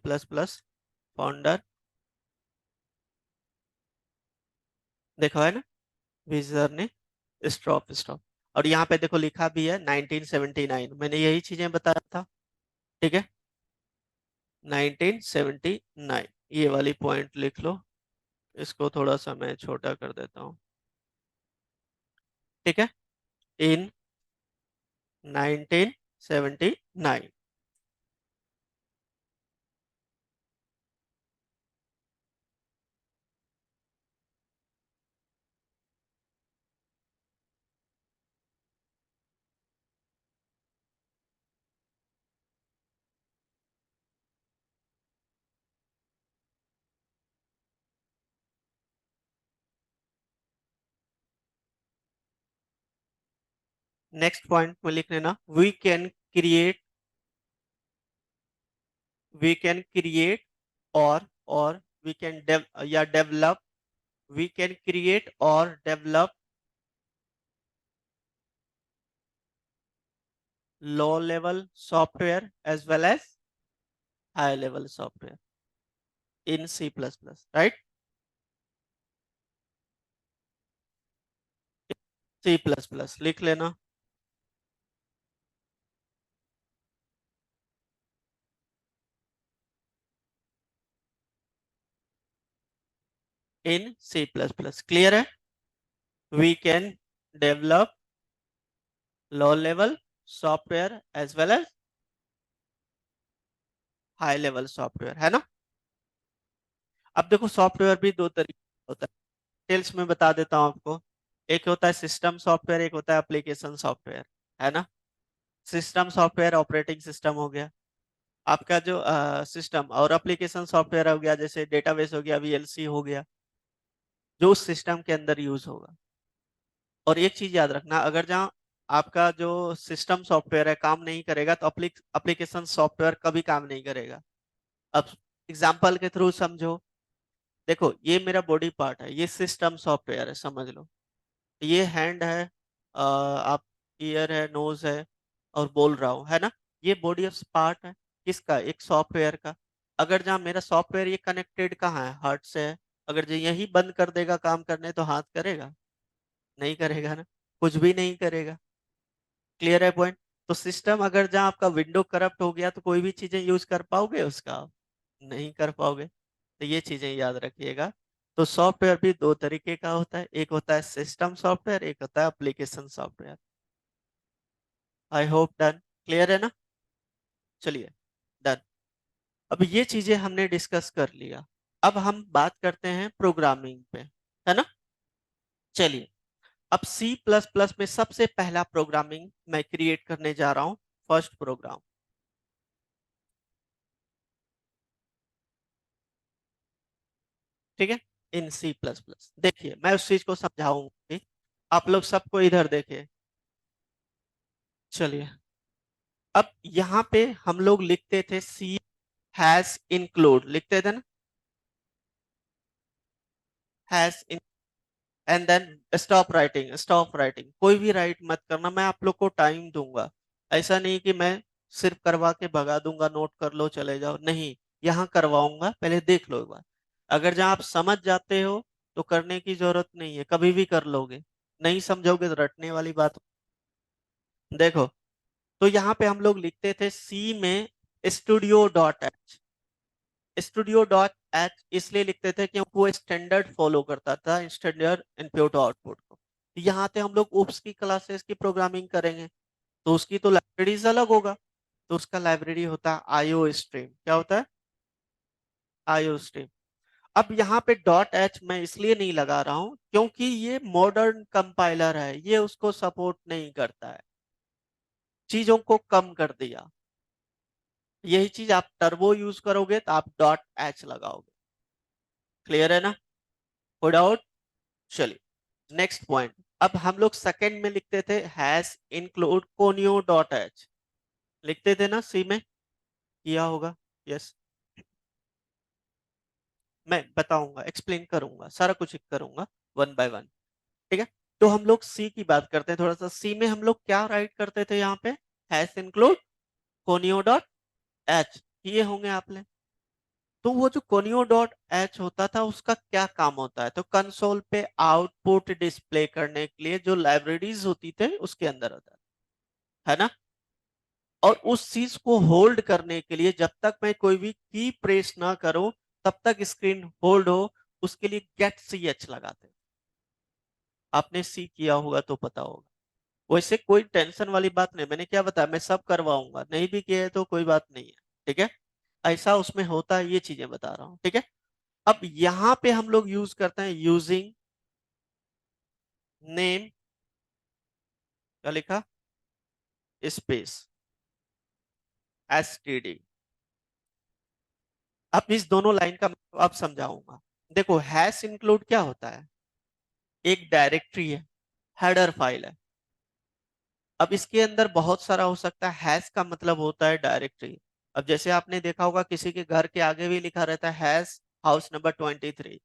फाउंडर, देखो है ना, विजर ने स्टॉप स्टॉप, और यहाँ पे देखो लिखा भी है 1979, मैंने यही चीजें बताया था। ठीक है, 1979, ये वाली पॉइंट लिख लो, इसको थोड़ा सा मैं छोटा कर देता हूँ। ठीक है, इन 1979। नेक्स्ट पॉइंट में लिख लेना, वी कैन क्रिएट और वी कैन या डेवलप, वी कैन क्रिएट और develop low level software as well as high level software in C++, right, C++ लिख लेना, इन C++, क्लियर है, we can develop low level software as well as high level software, है ना। अब देखो software भी दो तरीके होता है, डिटेल्स में बता देता हूँ आपको, एक होता है सिस्टम सॉफ्टवेयर, एक होता है एप्लीकेशन सॉफ्टवेयर, है ना। सिस्टम सॉफ्टवेयर ऑपरेटिंग सिस्टम हो गया आपका, जो सिस्टम, और एप्लीकेशन सॉफ्टवेयर हो गया जैसे डेटाबेस हो गया, VLC हो गया, जो उस सिस्टम के अंदर यूज होगा। और एक चीज याद रखना, अगर जहाँ आपका जो सिस्टम सॉफ्टवेयर है काम नहीं करेगा तो एप्लीकेशन सॉफ्टवेयर कभी काम नहीं करेगा। अब एग्जांपल के थ्रू समझो, देखो ये मेरा बॉडी पार्ट है, ये सिस्टम सॉफ्टवेयर है समझ लो, ये हैंड है, आप ईयर है, नोज है, और बोल रहा हूँ, है ना, ये बॉडी ऑफ पार्ट है, किसका, एक सॉफ्टवेयर का। अगर जहाँ मेरा सॉफ्टवेयर ये कनेक्टेड कहाँ है, हार्ट से है, अगर जो यही बंद कर देगा काम करने तो हाथ करेगा, नहीं करेगा ना, कुछ भी नहीं करेगा। क्लियर है पॉइंट। तो सिस्टम अगर जहाँ आपका विंडो करप्ट हो गया तो कोई भी चीजें यूज कर पाओगे उसका आप, नहीं कर पाओगे, तो ये चीजें याद रखिएगा। तो सॉफ्टवेयर भी दो तरीके का होता है, एक होता है सिस्टम सॉफ्टवेयर, एक होता है application software. I hope done, clear है ना। चलिए, डन। अब ये चीजें हमने डिस्कस कर लिया, अब हम बात करते हैं प्रोग्रामिंग पे, है ना। चलिए, अब C++ में सबसे पहला प्रोग्रामिंग मैं क्रिएट करने जा रहा हूं, फर्स्ट प्रोग्राम। ठीक है, इन C++, देखिए मैं उस चीज को समझाऊंगी, आप लोग सबको इधर देखिए। चलिए, अब यहाँ पे हम लोग लिखते थे सी हैज इंक्लूड, लिखते थे ना, hash, and then stop writing, कोई भी राइट मत करना, मैं आप लोग को टाइम दूंगा, ऐसा नहीं कि मैं सिर्फ करवा के भगा दूंगा, नोट कर लो चले जाओ, नहीं, यहाँ करवाऊंगा, पहले देख लो एक बार, अगर जहाँ आप समझ जाते हो तो करने की जरूरत नहीं है, कभी भी कर लोगे, नहीं समझोगे तो रटने वाली बात। देखो, तो यहाँ पे हम लोग लिखते थे सी में studio.h, studio.h इसलिए लिखते थे क्योंकि वो स्टैंडर्ड फॉलो करता था, स्टैंडर्ड इनपुट आउटपुट को। यहाँ पे हम लोग ओप्स की क्लासेस की प्रोग्रामिंग करेंगे तो उसकी तो लाइब्रेरीज अलग होगा, तो उसका लाइब्रेरी होता है आईओ स्ट्रीम, क्या होता है, आईओ स्ट्रीम। अब यहाँ पे डॉट एच मैं इसलिए नहीं लगा रहा हूं क्योंकि ये मॉडर्न कंपाइलर है, ये उसको सपोर्ट नहीं करता है, चीजों को कम कर दिया। यही चीज आप टर्बो यूज करोगे तो आप डॉट एच लगाओगे। क्लियर है ना? कोई डाउट? चलिए नेक्स्ट पॉइंट। अब हम लोग सेकंड में लिखते थे hash include conio dot H, लिखते थे ना सी में, किया होगा। यस, मैं बताऊंगा, एक्सप्लेन करूंगा, सारा कुछ करूंगा वन बाय वन। ठीक है, तो हम लोग सी की बात करते हैं थोड़ा सा। सी में हम लोग क्या राइट करते थे यहाँ पे? Hash include conio dot H, किए होंगे आपने। तो वो जो कोनियो डॉट एच होता था उसका क्या काम होता है? तो कंसोल पे आउटपुट डिस्प्ले करने के लिए जो लाइब्रेरीज होती थे उसके अंदर होता है ना। और उस चीज को होल्ड करने के लिए जब तक मैं कोई भी की प्रेस ना करूं तब तक स्क्रीन होल्ड हो, उसके लिए गेट सी एच लगाते। आपने सी किया होगा तो पता होगा। वैसे कोई टेंशन वाली बात नहीं, मैंने क्या बताया, मैं सब करवाऊंगा, नहीं भी किया है तो कोई बात नहीं है। ठीक है, ऐसा उसमें होता है, ये चीजें बता रहा हूं। ठीक है, अब यहां पे हम लोग यूज करते हैं यूजिंग नेम, क्या लिखा, स्पेस एसटीडी। अब इस दोनों लाइन का मतलब अब समझाऊंगा। देखो हैश इंक्लूड क्या होता है? एक डायरेक्टरी है, हेडर फाइल है। अब इसके अंदर बहुत सारा हो सकता है। हैश का मतलब होता है डायरेक्टरी। अब जैसे आपने देखा होगा किसी के घर के आगे भी लिखा रहता है हैश हाउस नंबर 23,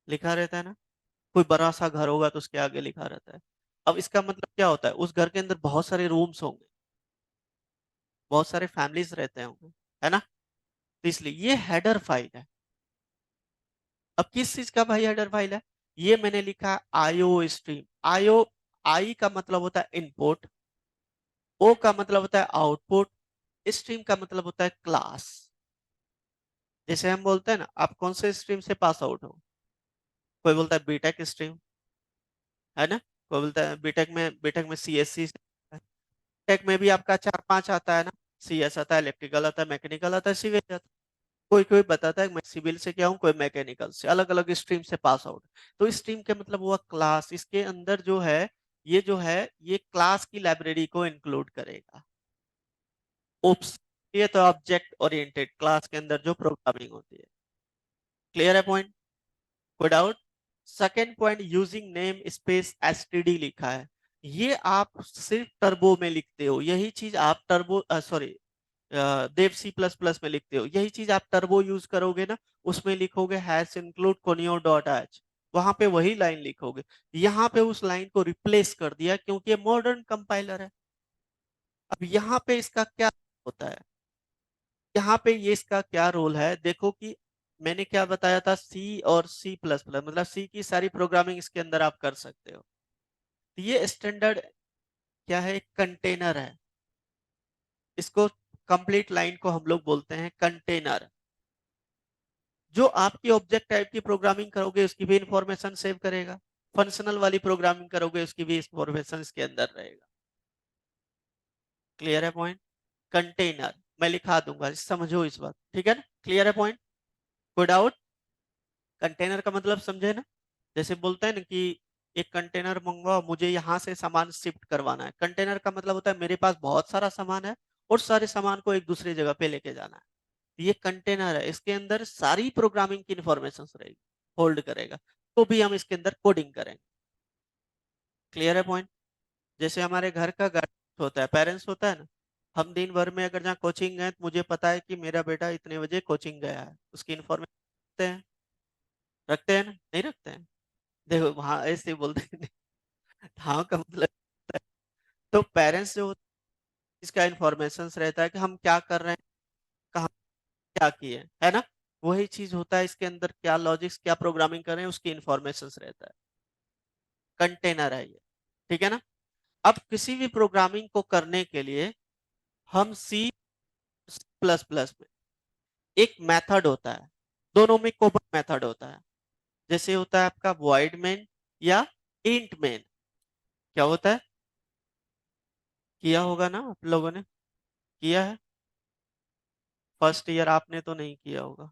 लिखा रहता है ना। कोई बड़ा सा घर होगा तो उसके आगे लिखा रहता है। अब इसका मतलब क्या होता है? उस घर के अंदर बहुत सारे रूम्स होंगे, बहुत सारे फैमिलीज रहते होंगे, है ना। तो इसलिए ये हेडर फाइल है। अब किस चीज का भाई हेडर फाइल है? ये मैंने लिखा आईओ स्ट्रीम। आईओ, आई का मतलब होता है इनपुट, ओ का मतलब होता है आउटपुट, स्ट्रीम का मतलब होता है क्लास। जैसे हम बोलते हैं ना, आप कौन से स्ट्रीम से पास आउट हो? कोई बोलता है बीटेक स्ट्रीम, है ना। कोई बोलता है बीटेक में सीएससी। टेक में भी आपका चार पांच आता है ना, सीएस आता है, इलेक्ट्रिकल आता है, मैकेनिकल आता है, सिविल आता है। कोई कोई बताता है मैं सिविल से क्या हूँ, कोई मैकेनिकल से, अलग अलग स्ट्रीम से पास आउट। तो स्ट्रीम के मतलब हुआ क्लास। इसके अंदर जो है, ये जो है, ये क्लास की लाइब्रेरी को इंक्लूड करेगा। ओप्स, ये तो ऑब्जेक्ट ओरिएंटेड क्लास के अंदर जो प्रोग्रामिंग होती है। क्लियर है पॉइंट? कोई doubt? Second point, using name space STD लिखा है। ये आप सिर्फ टर्बो में लिखते हो, यही चीज आप टर्बो सॉरी देव सी प्लस प्लस में लिखते हो। यही चीज आप टर्बो यूज करोगे ना, उसमें लिखोगे hash include conio dot H, वहां पे वही लाइन लिखोगे। यहाँ पे उस लाइन को रिप्लेस कर दिया क्योंकि ये मॉडर्न कंपाइलर है। अब यहाँ पे इसका क्या होता है? यहाँ पे ये इसका क्या रोल है देखो कि मैंने क्या बताया था, सी और सी प्लस प्लस मतलब सी की सारी प्रोग्रामिंग इसके अंदर आप कर सकते हो। तो ये स्टैंडर्ड क्या है? कंटेनर है। इसको कंप्लीट लाइन को हम लोग बोलते हैं कंटेनर। जो आपकी ऑब्जेक्ट टाइप की प्रोग्रामिंग करोगे उसकी भी इंफॉर्मेशन सेव करेगा, फंक्शनल वाली प्रोग्रामिंग करोगे उसकी भी इंफॉर्मेशन इसके अंदर रहेगा। क्लियर है पॉइंट? कंटेनर मैं लिखा दूंगा, समझो इस बात, ठीक है ना। क्लियर है पॉइंट? कोई डाउट? कंटेनर का मतलब समझे ना। जैसे बोलते हैं ना कि एक कंटेनर मंगवाओ, मुझे यहाँ से सामान शिफ्ट करवाना है। कंटेनर का मतलब होता है मेरे पास बहुत सारा सामान है और सारे सामान को एक दूसरी जगह पे लेके जाना है। ये कंटेनर है, इसके अंदर सारी प्रोग्रामिंग की इंफॉर्मेशन रहेगी, होल्ड करेगा। तो भी हम इसके अंदर कोडिंग करेंगे। क्लियर है पॉइंट? जैसे हमारे घर का गार्डियन होता है, पेरेंट्स होता है ना। हम दिन भर में अगर जहाँ कोचिंग गए तो मुझे पता है कि मेरा बेटा इतने बजे कोचिंग गया है, उसकी इंफॉर्मेशन रखते हैं, रखते हैं ना, नहीं रखते हैं? देखो वहां ऐसे ही बोलते हैं। हाँ का मतलब, तो पेरेंट्स जो इसका इंफॉर्मेशन रहता है कि हम क्या कर रहे हैं, कहाँ क्या किए, है ना। वही चीज होता है इसके अंदर, क्या लॉजिक्स क्या प्रोग्रामिंग कर रहे हैं उसकी इंफॉर्मेशन रहता है। कंटेनर है ये, ठीक है ना। अब किसी भी प्रोग्रामिंग को करने के लिए हम सी प्लस प्लस में एक मेथड होता है, दोनों में कॉमन मेथड होता है। जैसे होता है आपका वॉइड मेन या इंट मेन। क्या होता है? किया होगा ना आप लोगों ने, किया है। फर्स्ट ईयर आपने तो नहीं किया होगा,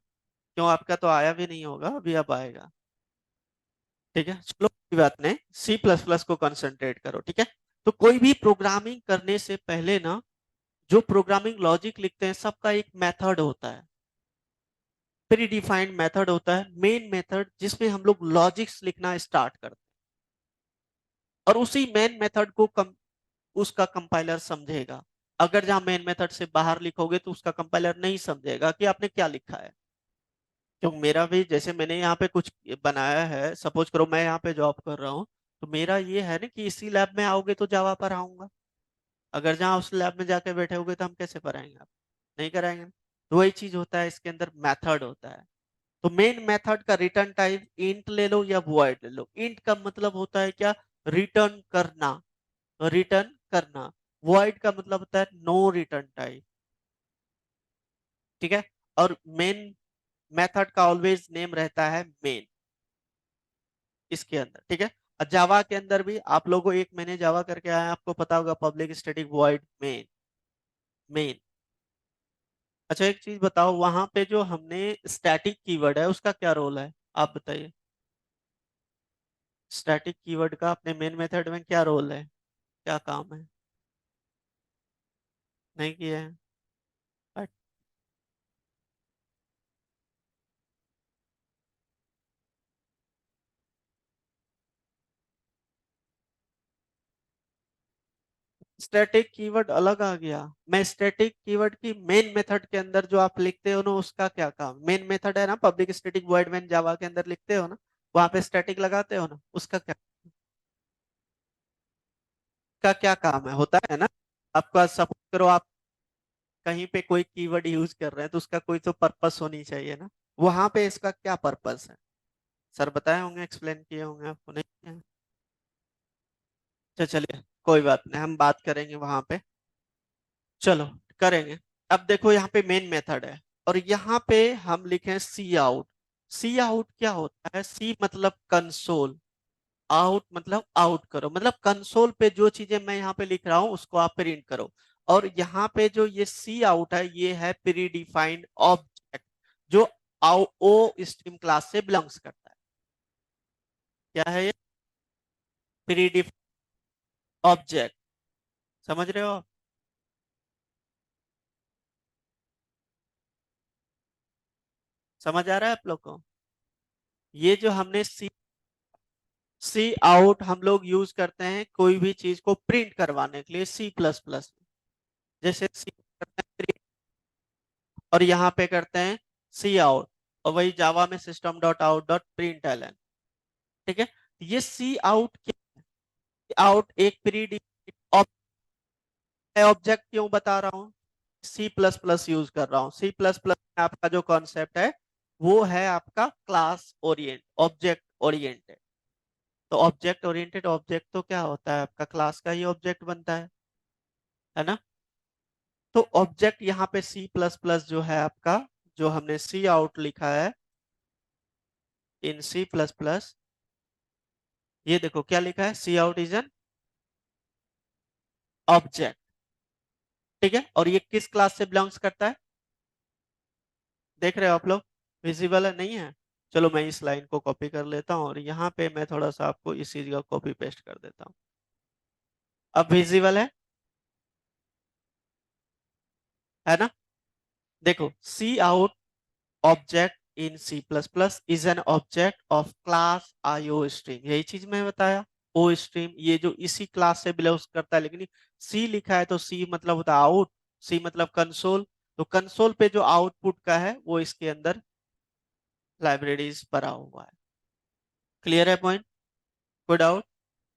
क्यों? आपका तो आया भी नहीं होगा अभी, अब आएगा। ठीक है, चलो कोई बात नहीं, सी प्लस प्लस को कंसंट्रेट करो। ठीक है, तो कोई भी प्रोग्रामिंग करने से पहले ना जो प्रोग्रामिंग लॉजिक लिखते हैं सबका एक मेथड होता है, प्री डिफाइंड मेथड होता है, मेन मेथड, जिसमें हम लोग लॉजिक्स लिखना स्टार्ट करते हैं, और उसी मेन मेथड को उसका कंपाइलर समझेगा। अगर जहां मेन मेथड से बाहर लिखोगे तो उसका कंपाइलर नहीं समझेगा कि आपने क्या लिखा है। क्योंकि मेरा भी, जैसे मैंने यहाँ पे कुछ बनाया है, सपोज करो मैं यहाँ पे जॉब कर रहा हूँ, तो मेरा ये है ना कि इसी लैब में आओगे तो जावा पर आऊंगा। अगर जहाँ उस लैब में जाके बैठे होगे तो हम कैसे पढ़ाएंगे, आप नहीं कराएंगे। तो वही चीज होता है, इसके अंदर मेथड होता है। तो मेन मेथड का रिटर्न टाइप इंट ले लो या वॉइड ले लो। इंट का मतलब होता है क्या, रिटर्न करना, रिटर्न करना। वॉइड का मतलब होता है नो रिटर्न टाइप, ठीक है। और मेन मेथड का ऑलवेज नेम रहता है मेन, इसके अंदर, ठीक है। जावा के अंदर भी आप लोगों, एक मैंने जावा करके आया, आपको पता होगा, public static void main, main. अच्छा एक चीज बताओ, वहां पे जो हमने स्टैटिक कीवर्ड है उसका क्या रोल है, आप बताइए। स्टैटिक कीवर्ड का अपने मेन मेथड में क्या रोल है, क्या काम है, नहीं किया है। स्टैटिक कीवर्ड अलग आ गया। मैं स्टैटिक कीवर्ड की मेन मेथड के अंदर जो आप लिखते हो ना, उसका क्या काम, मेन मेथड है ना, पब्लिक स्टैटिक वॉइड मेन जावा के अंदर लिखते हो ना, वहां पे स्टैटिक लगाते हो ना, उसका क्या, का क्या काम है, होता है ना। आपका सपोज करो, आप कहीं पे कोई कीवर्ड यूज कर रहे हैं तो उसका कोई तो पर्पस होनी चाहिए ना, वहां पे इसका क्या पर्पस है। सर बताए होंगे, एक्सप्लेन किए होंगे आपको, नहीं किए? अच्छा चलिए, कोई बात नहीं, हम बात करेंगे वहां पे, चलो करेंगे। अब देखो यहाँ पे मेन मेथड है, और यहाँ पे हम लिखे सी आउट। सी आउट क्या होता है, सी मतलब कंसोल, आउट मतलब आउट करो, मतलब कंसोल पे जो चीजें मैं यहाँ पे लिख रहा हूँ उसको आप प्रिंट करो। और यहाँ पे जो ये सी आउट है, ये है प्री डिफाइंड ऑब्जेक्ट, जो ओ स्ट्रीम क्लास से बिलोंग्स करता है। क्या है ये, प्री डिफाइंड ऑब्जेक्ट, समझ रहे हो आप? समझ आ रहा है आप लोग को? ये जो हमने सी सी आउट हम लोग यूज करते हैं कोई भी चीज को प्रिंट करवाने के लिए सी प्लस प्लस, जैसे सी करते हैं print, और यहाँ पे करते हैं सी आउट, और वही जावा में system dot out dot print L N, ठीक है। ये सी आउट, आउट एक प्री ऑब्जेक्ट क्यों बता रहा हूँ, सी प्लस प्लस यूज कर रहा हूँ। सी प्लस प्लस में आपका जो कॉन्सेप्ट है वो है आपका क्लास ओरिएंट, ऑब्जेक्ट ओरिएंटेड। तो ऑब्जेक्ट ओरिएंटेड, ऑब्जेक्ट तो क्या होता है, आपका क्लास का ही ऑब्जेक्ट बनता है ना। तो ऑब्जेक्ट यहाँ पे सी प्लस प्लस जो है आपका, जो हमने सी आउट लिखा है इन सी प्लस प्लस, ये देखो क्या लिखा है, सी आउट इज एन ऑब्जेक्ट, ठीक है। और ये किस क्लास से बिलोंग्स करता है, देख रहे हो आप लोग, विजिबल है नहीं है। चलो मैं इस लाइन को कॉपी कर लेता हूँ, और यहाँ पे मैं थोड़ा सा आपको इस चीज का कॉपी पेस्ट कर देता हूँ। अब विजिबल है ना। देखो C out object in C plus plus is an object of class IO stream, यही चीज मैं बताया। ओ स्ट्रीम ये जो इसी क्लास से बिलोंग करता है, लेकिन सी लिखा है तो सी मतलब होता है आउट, सी मतलब कंसोल, तो कंसोल पे जो आउटपुट का है वो इसके अंदर लाइब्रेरीज भरा हुआ है। क्लियर है पॉइंट, कोई डाउट?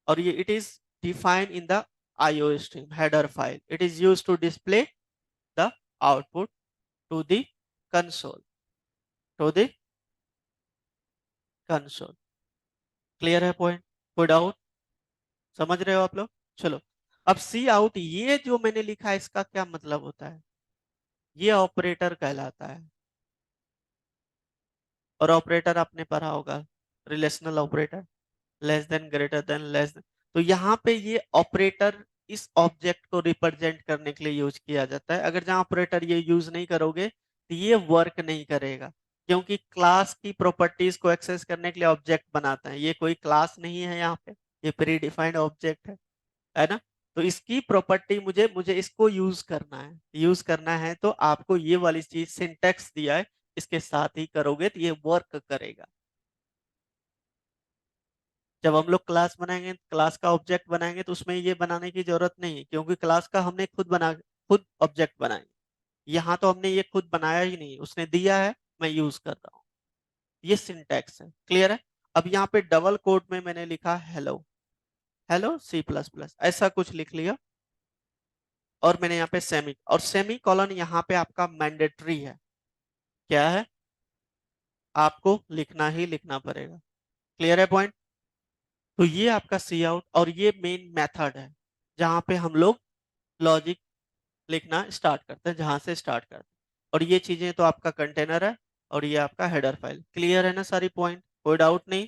और ये it is defined in the IO stream header file, it is use to display the output to the console, to the console. Clear है पॉइंट, कोई डाउट, समझ रहे हो आप लोग? चलो, अब सी आउट ये जो मैंने लिखा है इसका क्या मतलब होता है, ये ऑपरेटर कहलाता है। और ऑपरेटर आपने पढ़ा होगा, relational operator, less than, greater than, less than. तो यहाँ पे ये ऑपरेटर इस ऑब्जेक्ट को रिप्रेजेंट करने के लिए यूज किया जाता है। अगर जहाँ ऑपरेटर ये यूज नहीं करोगे तो ये वर्क नहीं करेगा, क्योंकि क्लास की प्रॉपर्टीज को एक्सेस करने के लिए ऑब्जेक्ट बनाता है, ये कोई क्लास नहीं है यहाँ पे, ये प्री डिफाइंड ऑब्जेक्ट है ना। तो इसकी प्रॉपर्टी मुझे मुझे इसको यूज करना है तो आपको ये वाली चीज सिंटैक्स दिया है, इसके साथ ही करोगे तो ये वर्क करेगा। जब हम लोग क्लास बनाएंगे, क्लास का ऑब्जेक्ट बनाएंगे तो उसमें ये बनाने की जरूरत नहीं है, क्योंकि क्लास का हमने खुद ऑब्जेक्ट बनाएंगे। यहाँ तो हमने ये खुद बनाया ही नहीं, उसने दिया है, मैं यूज कर रहा हूँ। ये सिंटैक्स है, क्लियर है। अब यहाँ पे डबल कोट में मैंने लिखा hello, hello C plus plus, ऐसा कुछ लिख लिया। और मैंने यहाँ पे सेमी, और सेमी कॉलन यहाँ पे आपका मैंडेटरी है। क्या है? आपको लिखना ही लिखना पड़ेगा। क्लियर है पॉइंट? तो ये आपका सी आउट, और ये मेन मेथड है जहां पे हम लोग लॉजिक लिखना स्टार्ट करते हैं, जहां से स्टार्ट करते हैं। और ये चीजें तो आपका कंटेनर है, और ये आपका हेडर फाइल। क्लियर है ना सारी पॉइंट? कोई डाउट नहीं?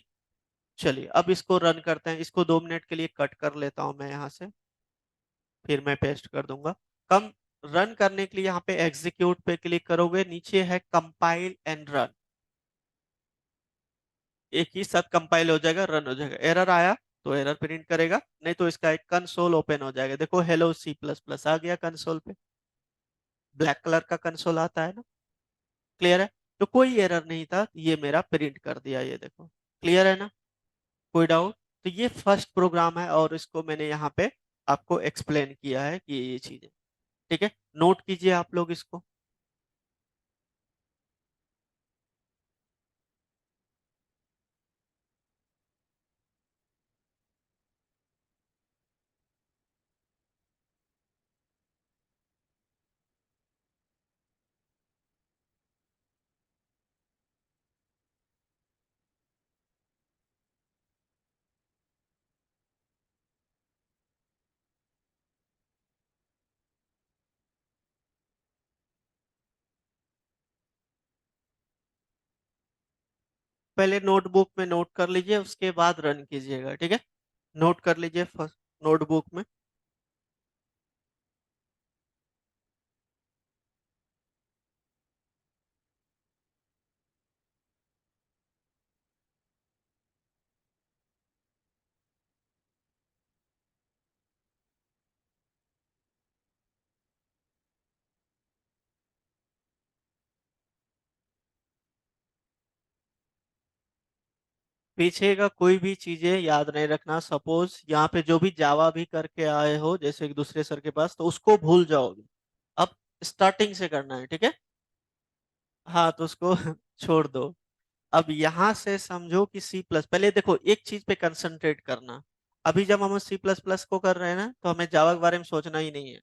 चलिए अब इसको रन करते हैं। इसको 2 मिनट के लिए कट कर लेता हूं मैं यहाँ से, फिर मैं पेस्ट कर दूंगा। कम रन करने के लिए यहाँ पे एग्जीक्यूट पे क्लिक करोगे, नीचे है कंपाइल एंड रन, एक ही साथ कंपाइल हो जाएगा, रन हो जाएगा। एरर आया तो एरर प्रिंट करेगा, नहीं तो इसका एक कंसोल ओपन हो जाएगा। देखो हेलो सी प्लस प्लस आ गया कंसोल पे, ब्लैक कलर का कंसोल आता है ना। क्लियर है? तो कोई एरर नहीं था, ये मेरा प्रिंट कर दिया, ये देखो। क्लियर है ना? कोई डाउट? तो ये फर्स्ट प्रोग्राम है, और इसको मैंने यहाँ पे आपको एक्सप्लेन किया है कि ये चीजें, ठीक है। नोट कीजिए आप लोग इसको। पहले नोटबुक में नोट कर लीजिए, उसके बाद रन कीजिएगा, ठीक है। नोट कर लीजिए फर्स्ट नोटबुक में। पीछे का कोई भी चीजें याद नहीं रखना। सपोज यहाँ पे जो भी जावा भी करके आए हो जैसे एक दूसरे सर के पास, तो उसको भूल जाओगे। अब स्टार्टिंग से करना है, ठीक है। हाँ तो उसको छोड़ दो। अब यहाँ से समझो कि सी प्लस, पहले देखो एक चीज पे कंसंट्रेट करना। अभी जब हम सी प्लस प्लस को कर रहे हैं ना, तो हमें जावा के बारे में सोचना ही नहीं है,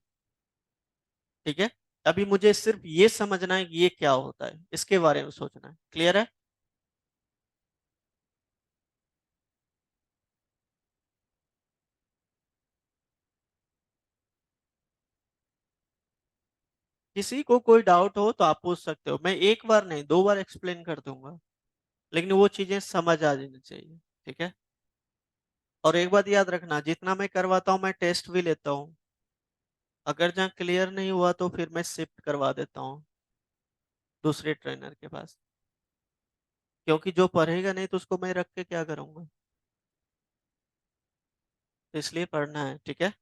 ठीक है। अभी मुझे सिर्फ ये समझना है कि ये क्या होता है, इसके बारे में सोचना है। क्लियर है? किसी को कोई डाउट हो तो आप पूछ सकते हो, मैं एक बार नहीं 2 बार एक्सप्लेन कर दूंगा, लेकिन वो चीजें समझ आ जानी चाहिए, ठीक है। और एक बात याद रखना, जितना मैं करवाता हूँ मैं टेस्ट भी लेता हूँ। अगर जहाँ क्लियर नहीं हुआ तो फिर मैं शिफ्ट करवा देता हूँ दूसरे ट्रेनर के पास, क्योंकि जो पढ़ेगा नहीं तो उसको मैं रख के क्या करूंगा। तो इसलिए पढ़ना है, ठीक है।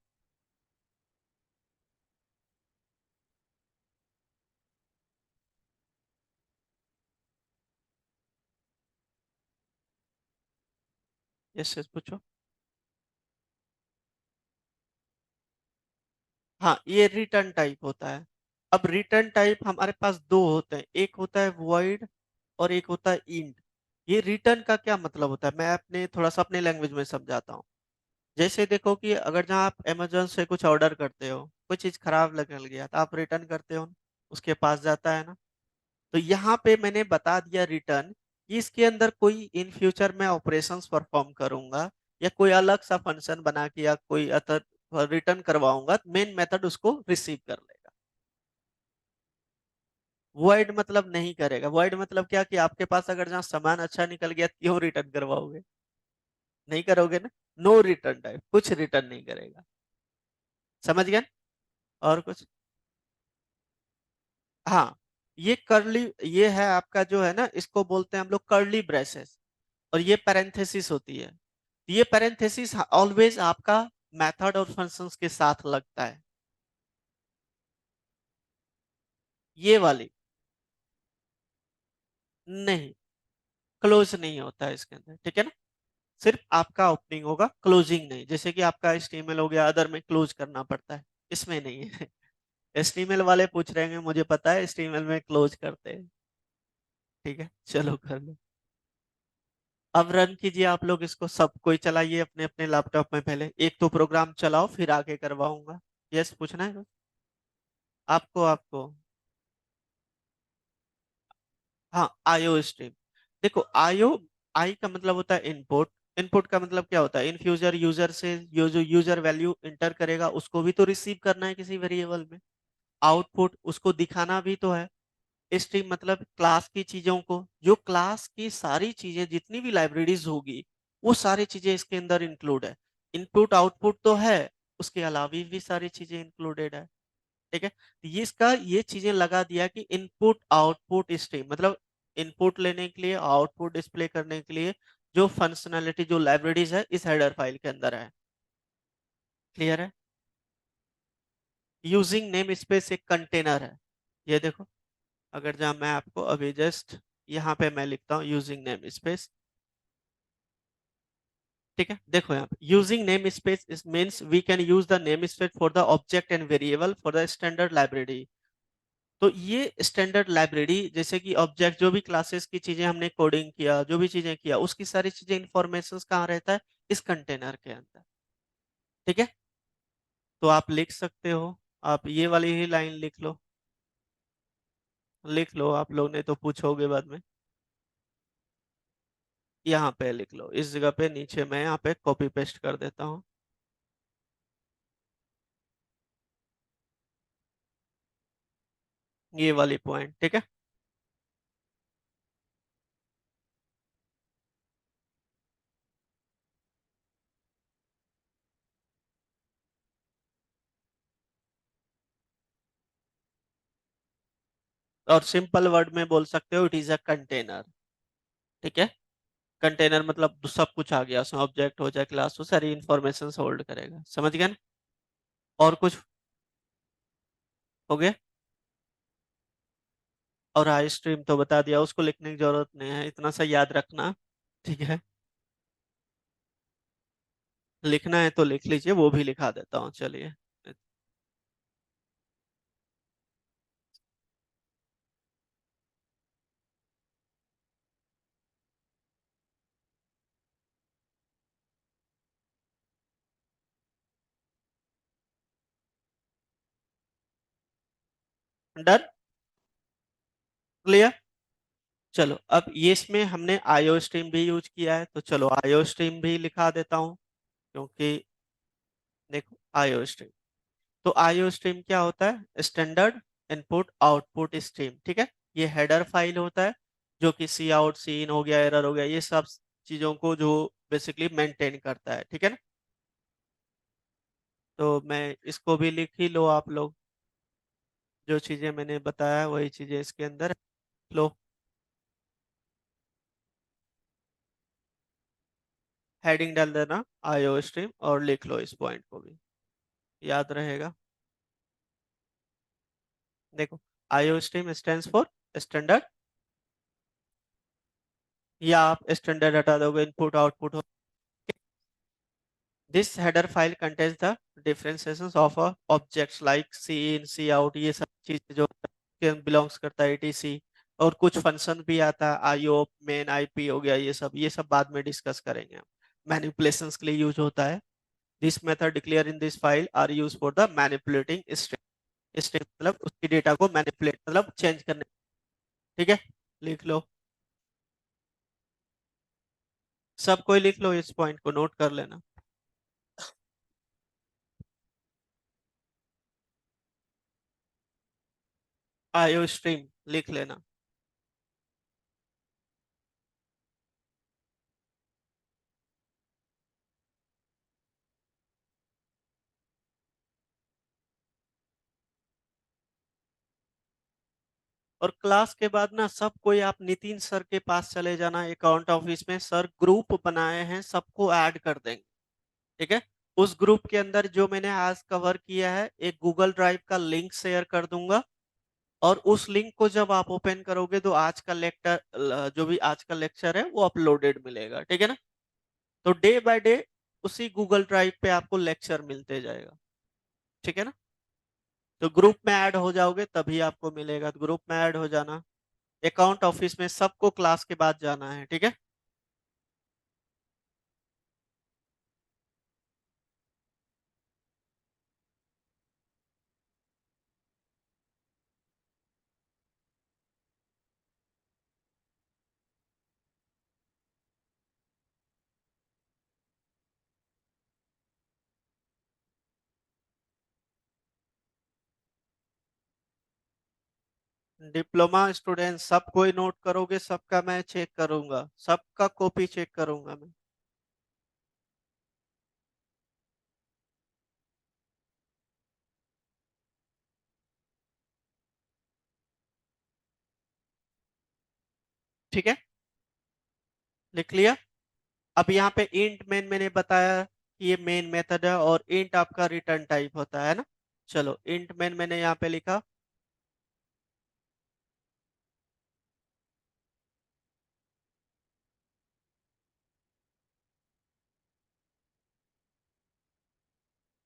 यस यस पूछो। हाँ ये रिटर्न टाइप होता है। अब रिटर्न टाइप हमारे पास दो होते हैं, एक होता है वॉइड और एक होता है इंट। ये रिटर्न का क्या मतलब होता है, मैं अपने थोड़ा सा अपने लैंग्वेज में समझाता हूँ। जैसे देखो कि अगर जहाँ आप अमेजोन से कुछ ऑर्डर करते हो, कोई चीज खराब लगने गया तो आप रिटर्न करते हो, उसके पास जाता है ना। तो यहाँ पे मैंने बता दिया रिटर्न, कि इसके अंदर कोई इन फ्यूचर में ऑपरेशंस परफॉर्म करूंगा, या कोई अलग सा फंक्शन बना के या कोई अतर रिटर्न करवाऊंगा, मेन मेथड उसको रिसीव कर लेगा। वॉइड मतलब नहीं करेगा। वॉइड मतलब क्या, कि आपके पास अगर जहाँ सामान अच्छा निकल गया, क्यों रिटर्न करवाओगे? नहीं करोगे ना। नो रिटर्न टाइप, कुछ रिटर्न नहीं करेगा। समझ गए? और कुछ? हाँ, ये कर्ली, ये है आपका जो है ना, इसको बोलते हैं हम लोग कर्ली ब्रेसेस, और ये पैरेंथेसिस होती है। ये पैरेंथेसिस ऑलवेज आपका मेथड और फंक्शंस के साथ लगता है, ये वाली नहीं, क्लोज नहीं होता है इसके अंदर, ठीक है ना। सिर्फ आपका ओपनिंग होगा, क्लोजिंग नहीं। जैसे कि आपका HTML हो गया, अदर में क्लोज करना पड़ता है, इसमें नहीं है। HTML वाले पूछ रहे हैं, मुझे पता है HTML में क्लोज करते हैं। ठीक है, चलो कर लो। अब रन कीजिए आप लोग इसको, सब कोई चलाइए अपने अपने लैपटॉप में। पहले एक तो प्रोग्राम चलाओ, फिर आगे करवाऊंगा। यस, पूछना है कुछ? आपको आपको हाँ, आईओ स्ट्रीम। देखो, आईओ, आई का मतलब होता है इनपुट। इनपुट का मतलब क्या होता है? इन फ्यूचर यूजर से जो यूजर वैल्यू इंटर करेगा, उसको भी तो रिसीव करना है किसी वेरिएबल में। आउटपुट, उसको दिखाना भी तो है। स्ट्रीम मतलब क्लास की चीजों को, जो क्लास की सारी चीजें, जितनी भी लाइब्रेरीज होगी, वो सारी चीजें इसके अंदर इंक्लूड है। इनपुट आउटपुट तो है, उसके अलावा भी सारी चीजें इंक्लूडेड है। ठीक है, तो ये इसका ये चीजें लगा दिया कि इनपुट आउटपुट स्ट्रीम मतलब इनपुट लेने के लिए, आउटपुट डिस्प्ले करने के लिए जो फंक्शनैलिटी, जो लाइब्रेरीज है, इस हेडर फाइल के अंदर है। क्लियर है? यूजिंग नेम स्पेस एक कंटेनर है। ये देखो, अगर जहां मैं आपको अभी जस्ट यहाँ पे मैं लिखता हूँ यूजिंग नेम स्पेस। ठीक है, देखो यहाँ पे using name space is means we can use the name space for the object and variable for the standard library. तो ये स्टैंडर्ड लाइब्रेरी, जैसे कि ऑब्जेक्ट, जो भी क्लासेस की चीजें हमने कोडिंग किया, जो भी चीजें किया, उसकी सारी चीजें इंफॉर्मेशन कहाँ रहता है? इस कंटेनर के अंदर। ठीक है, तो आप लिख सकते हो, आप ये वाली ही लाइन लिख लो। लिख लो, आप लोग ने तो पूछोगे बाद में। यहाँ पे लिख लो, इस जगह पे नीचे मैं यहाँ पे कॉपी पेस्ट कर देता हूँ, ये वाली पॉइंट। ठीक है, और सिंपल वर्ड में बोल सकते हो, इट इज अ कंटेनर। ठीक है, कंटेनर मतलब सब कुछ आ गया उसमें, ऑब्जेक्ट हो जाए, क्लास हो, सारी इंफॉर्मेशन होल्ड करेगा। समझ गए ना? और कुछ हो गया? और हाई स्ट्रीम तो बता दिया, उसको लिखने की जरूरत नहीं है, इतना सा याद रखना। ठीक है, लिखना है तो लिख लीजिए, वो भी लिखा देता हूँ, चलिए। Done, clear. चलो, अब ये इसमें हमने आईओ स्ट्रीम भी यूज किया है, तो चलो आईओ स्ट्रीम भी लिखा देता हूँ, क्योंकि देखो आईओ स्ट्रीम, तो आईओ स्ट्रीम क्या होता है? Standard input output stream. ठीक है, ये हेडर फाइल होता है, जो कि सी आउट, सी इन हो गया, एरर हो गया, ये सब चीजों को जो बेसिकली मेंटेन करता है। ठीक है ना, तो मैं इसको भी लिख ही लो आप लोग, जो चीजें मैंने बताया वही चीजें इसके अंदर लो। हेडिंग डाल देना आईओ स्ट्रीम, और लिख लो इस पॉइंट को भी, याद रहेगा। देखो, IO stream stands for standard, या आप स्टैंडर्ड हटा दोगे, इनपुट आउटपुट हो। This header file contains the differentiations of objects like C in, C out, ये सब चीजें जो बिलोंग्स करता है, etc। और कुछ फंक्शन भी आता है, आईओ मेन, आईपी हो गया, ये सब बाद में डिस्कस करेंगे हम। मैनिपुलेशंस के लिए यूज होता है। This method declare in this file are use for the manipulating string. String मतलब उसकी डेटा को मैनिपुलेट मतलब चेंज करने। ठीक है, लिख लो, सब कोई लिख लो, इस पॉइंट को नोट कर लेना। आईओ स्ट्रीम लिख लेना। और क्लास के बाद ना, सब कोई आप नितिन सर के पास चले जाना, अकाउंट ऑफिस में, सर ग्रुप बनाए हैं, सबको ऐड कर देंगे। ठीक है, उस ग्रुप के अंदर जो मैंने आज कवर किया है, एक गूगल ड्राइव का लिंक शेयर कर दूंगा, और उस लिंक को जब आप ओपन करोगे तो आज का लेक्चर, जो भी आज का लेक्चर है वो अपलोडेड मिलेगा, ठीक है ना। तो डे बाय डे उसी गूगल ड्राइव पे आपको लेक्चर मिलते जाएगा, ठीक है ना। तो ग्रुप में ऐड हो जाओगे तभी आपको मिलेगा, तो ग्रुप में ऐड हो जाना। अकाउंट ऑफिस में सबको क्लास के बाद जाना है, ठीक है। डिप्लोमा स्टूडेंट सब कोई नोट करोगे, सबका मैं चेक करूंगा, सबका कॉपी चेक करूंगा मैं। ठीक है, लिख लिया। अब यहाँ पे इंट मेन मैंने बताया कि ये मेन मेथड है, और इंट आपका रिटर्न टाइप होता है ना। चलो इंट मेन मैंने यहाँ पे लिखा।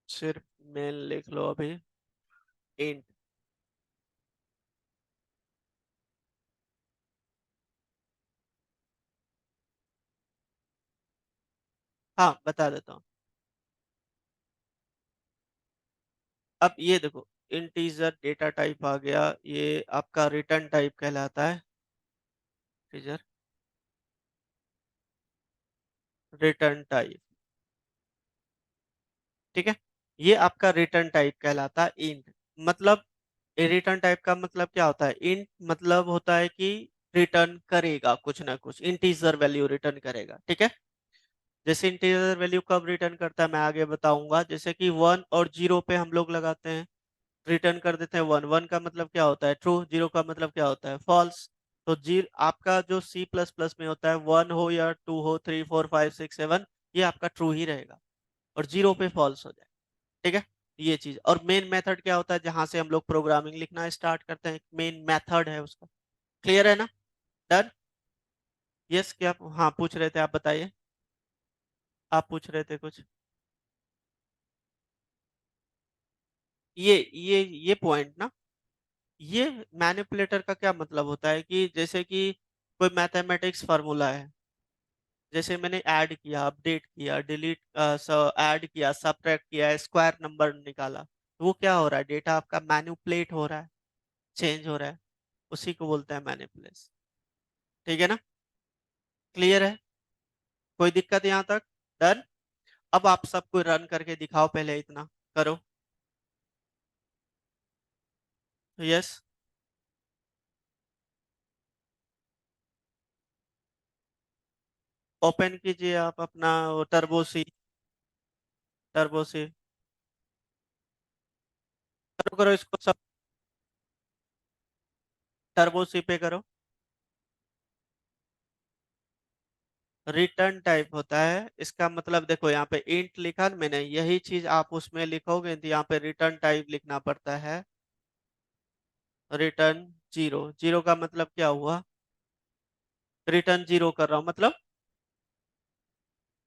सिर्फ मेन लिख लो अभी, इंट। हाँ बता देता हूँ। अब ये देखो, इंटीजर डेटा टाइप आ गया, ये आपका रिटर्न टाइप कहलाता है। इंटीजर रिटर्न टाइप, ठीक है। ये आपका रिटर्न टाइप कहलाता है इंट। मतलब रिटर्न टाइप का मतलब क्या होता है, इंट मतलब होता है कि रिटर्न करेगा कुछ ना कुछ, इंटीजर वैल्यू रिटर्न करेगा, ठीक है। जैसे इंटीजर वैल्यू कब रिटर्न करता है मैं आगे बताऊंगा। जैसे कि 1 और 0 पे हम लोग लगाते हैं, रिटर्न कर देते हैं 1। 1 का मतलब क्या होता है, ट्रू। 0 का मतलब क्या होता है, फॉल्स। तो जी आपका जो सी प्लस प्लस में होता है, 1 हो या 2 हो, 3 4 5 6 7, ये आपका ट्रू ही रहेगा, और 0 पे फॉल्स हो जाए, ठीक है। ये चीज। और मेन मेथड क्या होता है, जहां से हम लोग प्रोग्रामिंग लिखना स्टार्ट करते हैं, मेन मेथड है उसका। क्लियर है ना। डन। यस, क्या हाँ पूछ रहे थे, आप बताइए। आप पूछ रहे थे कुछ। ये पॉइंट ना, ये मैनिपुलेटर का क्या मतलब होता है कि जैसे कि कोई मैथमेटिक्स फार्मूला है, जैसे मैंने ऐड किया, अपडेट किया, डिलीट, ऐड किया, सबट्रैक्ट किया, स्क्वायर नंबर निकाला, तो वो क्या हो रहा है, डेटा आपका मैनिपुलेट हो रहा है, चेंज हो रहा है। उसी को बोलते हैं मैनिपुलेशन, ठीक है ना। क्लियर है, कोई दिक्कत यहाँ तक। डन। अब आप सबको रन करके दिखाओ, पहले इतना करो। यस। ओपन कीजिए आप अपना टर्बो सी। टर्बो सी करो, करो इसको सब, टर्बो सी पे करो। रिटर्न टाइप होता है, इसका मतलब देखो यहाँ पे इंट लिखा ना मैंने, यही चीज आप उसमें लिखोगे तो यहाँ पे रिटर्न टाइप लिखना पड़ता है। Return zero. जीरो का मतलब क्या हुआ, रिटर्न जीरो कर रहा हूँ, मतलब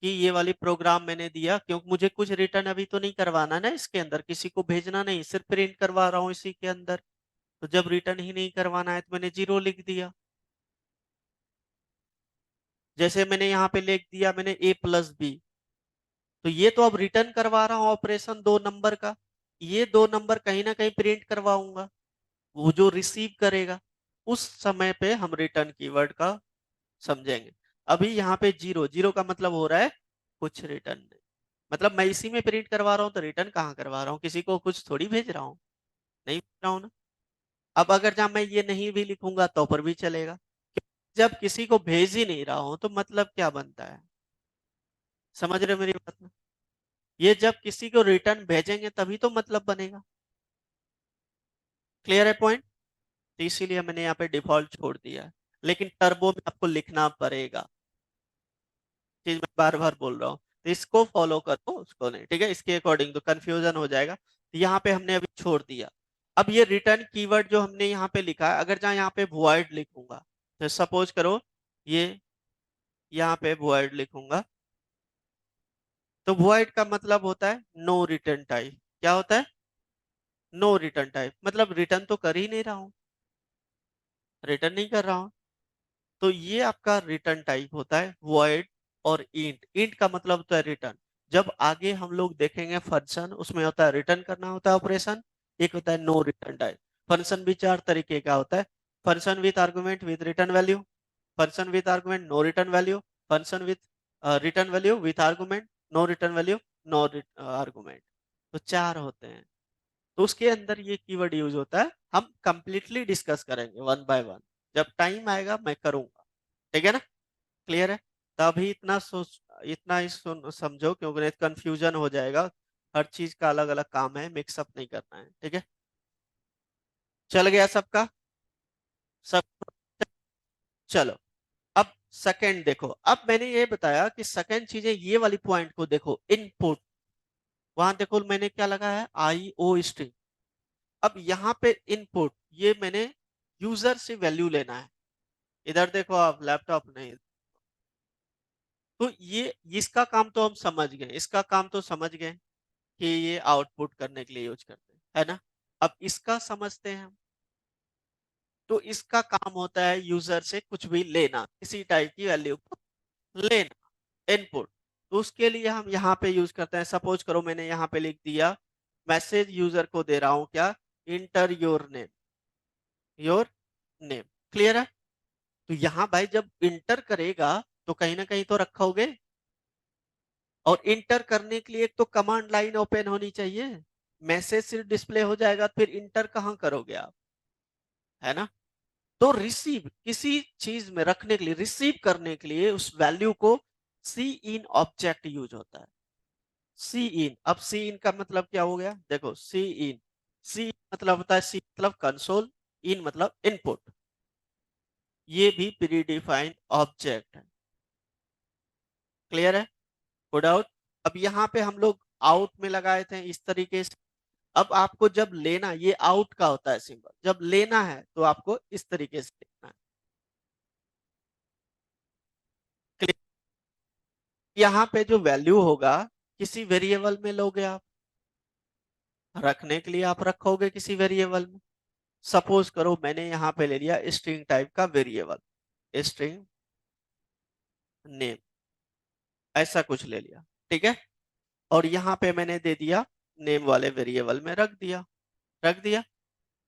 कि ये वाली प्रोग्राम मैंने दिया, क्योंकि मुझे कुछ रिटर्न अभी तो नहीं करवाना ना, इसके अंदर किसी को भेजना नहीं, सिर्फ प्रिंट करवा रहा हूँ इसी के अंदर। तो जब रिटर्न ही नहीं करवाना है तो मैंने जीरो लिख दिया। जैसे मैंने यहाँ पे लिख दिया मैंने A+B, तो ये तो अब रिटर्न करवा रहा हूँ ऑपरेशन 2 नंबर का, ये 2 नंबर कहीं ना कहीं प्रिंट करवाऊंगा, वो जो रिसीव करेगा, उस समय पे हम रिटर्न कीवर्ड का समझेंगे। अभी यहाँ पे जीरो, जीरो का मतलब हो रहा है कुछ रिटर्न नहीं, मतलब मैं इसी में प्रिंट करवा रहा हूँ, तो रिटर्न कहाँ करवा रहा हूँ, किसी को कुछ थोड़ी भेज रहा हूँ, नहीं भेज रहा हूँ ना। अब अगर जहाँ मैं ये नहीं भी लिखूंगा तो पर भी चलेगा, जब किसी को भेज ही नहीं रहा हूं तो मतलब क्या बनता है, समझ रहे हो मेरी बात ना। ये जब किसी को रिटर्न भेजेंगे तभी तो मतलब बनेगा। क्लियर है पॉइंट। तो इसीलिए मैंने यहाँ पे डिफॉल्ट छोड़ दिया है, लेकिन टर्बो में आपको लिखना पड़ेगा, चीज मैं बार बार बोल रहा हूँ। तो इसको फॉलो करो, उसको नहीं, ठीक है, इसके अकॉर्डिंग तो कंफ्यूजन हो जाएगा। तो यहाँ पे हमने अभी छोड़ दिया। अब ये रिटर्न कीवर्ड जो हमने यहाँ पे लिखा है, अगर जहाँ यहाँ पे void लिखूंगा, तो सपोज करो ये यहाँ पे void लिखूंगा, तो void का मतलब होता है नो रिटर्न टाइप। क्या होता है? नो रिटर्न टाइप, मतलब रिटर्न तो कर ही नहीं रहा हूं, रिटर्न नहीं कर रहा हूं। तो ये आपका रिटर्न टाइप होता है void और int। int का मतलब होता है रिटर्न। जब आगे हम लोग देखेंगे फंक्शन, उसमें होता है रिटर्न करना होता है ऑपरेशन, एक होता है नो रिटर्न टाइप। फंक्शन भी चार तरीके का होता है: function with argument with return value, function with argument no return value, function with return value with argument no return value, no argument. तो चार होते हैं। तो उसके अंदर ये कीवर्ड यूज होता है। हम कंप्लीटली डिस्कस करेंगे वन बाय वन, जब टाइम आएगा मैं करूंगा, ठीक है ना? क्लियर है? तो अभी इतना सोच, इतना ही समझो, क्योंकि नहीं कंफ्यूजन हो जाएगा। हर चीज का अलग अलग काम है, मिक्सअप नहीं करना है, ठीक है? चल गया सबका? सब? चलो, अब सेकंड देखो। अब मैंने ये बताया कि सेकंड चीजें, ये वाली पॉइंट को देखो, इनपुट। वहां देखो मैंने क्या लगा है, आई ओ स्ट्रिंग। अब यहाँ पे इनपुट, ये मैंने यूजर से वैल्यू लेना है। इधर देखो आप, लैपटॉप नहीं। तो ये इसका काम तो हम समझ गए, इसका काम तो समझ गए कि ये आउटपुट करने के लिए यूज करते हैं, है ना? अब इसका समझते हैं हम। तो इसका काम होता है यूजर से कुछ भी लेना, किसी टाइप की वैल्यू को लेना, इनपुट। तो उसके लिए हम यहाँ पे यूज करते हैं, सपोज करो मैंने यहाँ पे लिख दिया, मैसेज यूजर को दे रहा हूं क्या, inter your name, your name. Clear है? तो यहाँ भाई जब इंटर करेगा तो कहीं ना कहीं तो रखोगे, और इंटर करने के लिए एक तो कमांड लाइन ओपन होनी चाहिए। मैसेज सिर्फ डिस्प्ले हो जाएगा, फिर इंटर कहाँ करोगे आप, है ना? तो रिसीव, किसी चीज में रखने के लिए, रिसीव करने के लिए उस वैल्यू को सी इन ऑब्जेक्ट यूज होता है। सी इन, अब सी इन का मतलब क्या हो गया, देखो सी इन, सी मतलब होता है, सी मतलब कंसोल, इन मतलब इनपुट। ये भी प्री डिफाइंड ऑब्जेक्ट है। क्लियर है? Good out. अब यहाँ पे हम लोग आउट में लगाए थे इस तरीके से। अब आपको जब लेना, ये आउट का होता है सिंबल, जब लेना है तो आपको इस तरीके से लेना है। यहाँ पे जो वैल्यू होगा, किसी वेरिएबल में लोगे आप, रखने के लिए आप रखोगे किसी वेरिएबल में। सपोज करो मैंने यहाँ पे ले लिया स्ट्रिंग टाइप का वेरिएबल, स्ट्रिंग नेम, ऐसा कुछ ले लिया, ठीक है? और यहाँ पे मैंने दे दिया नेम वाले वेरिएबल में रख दिया, रख दिया।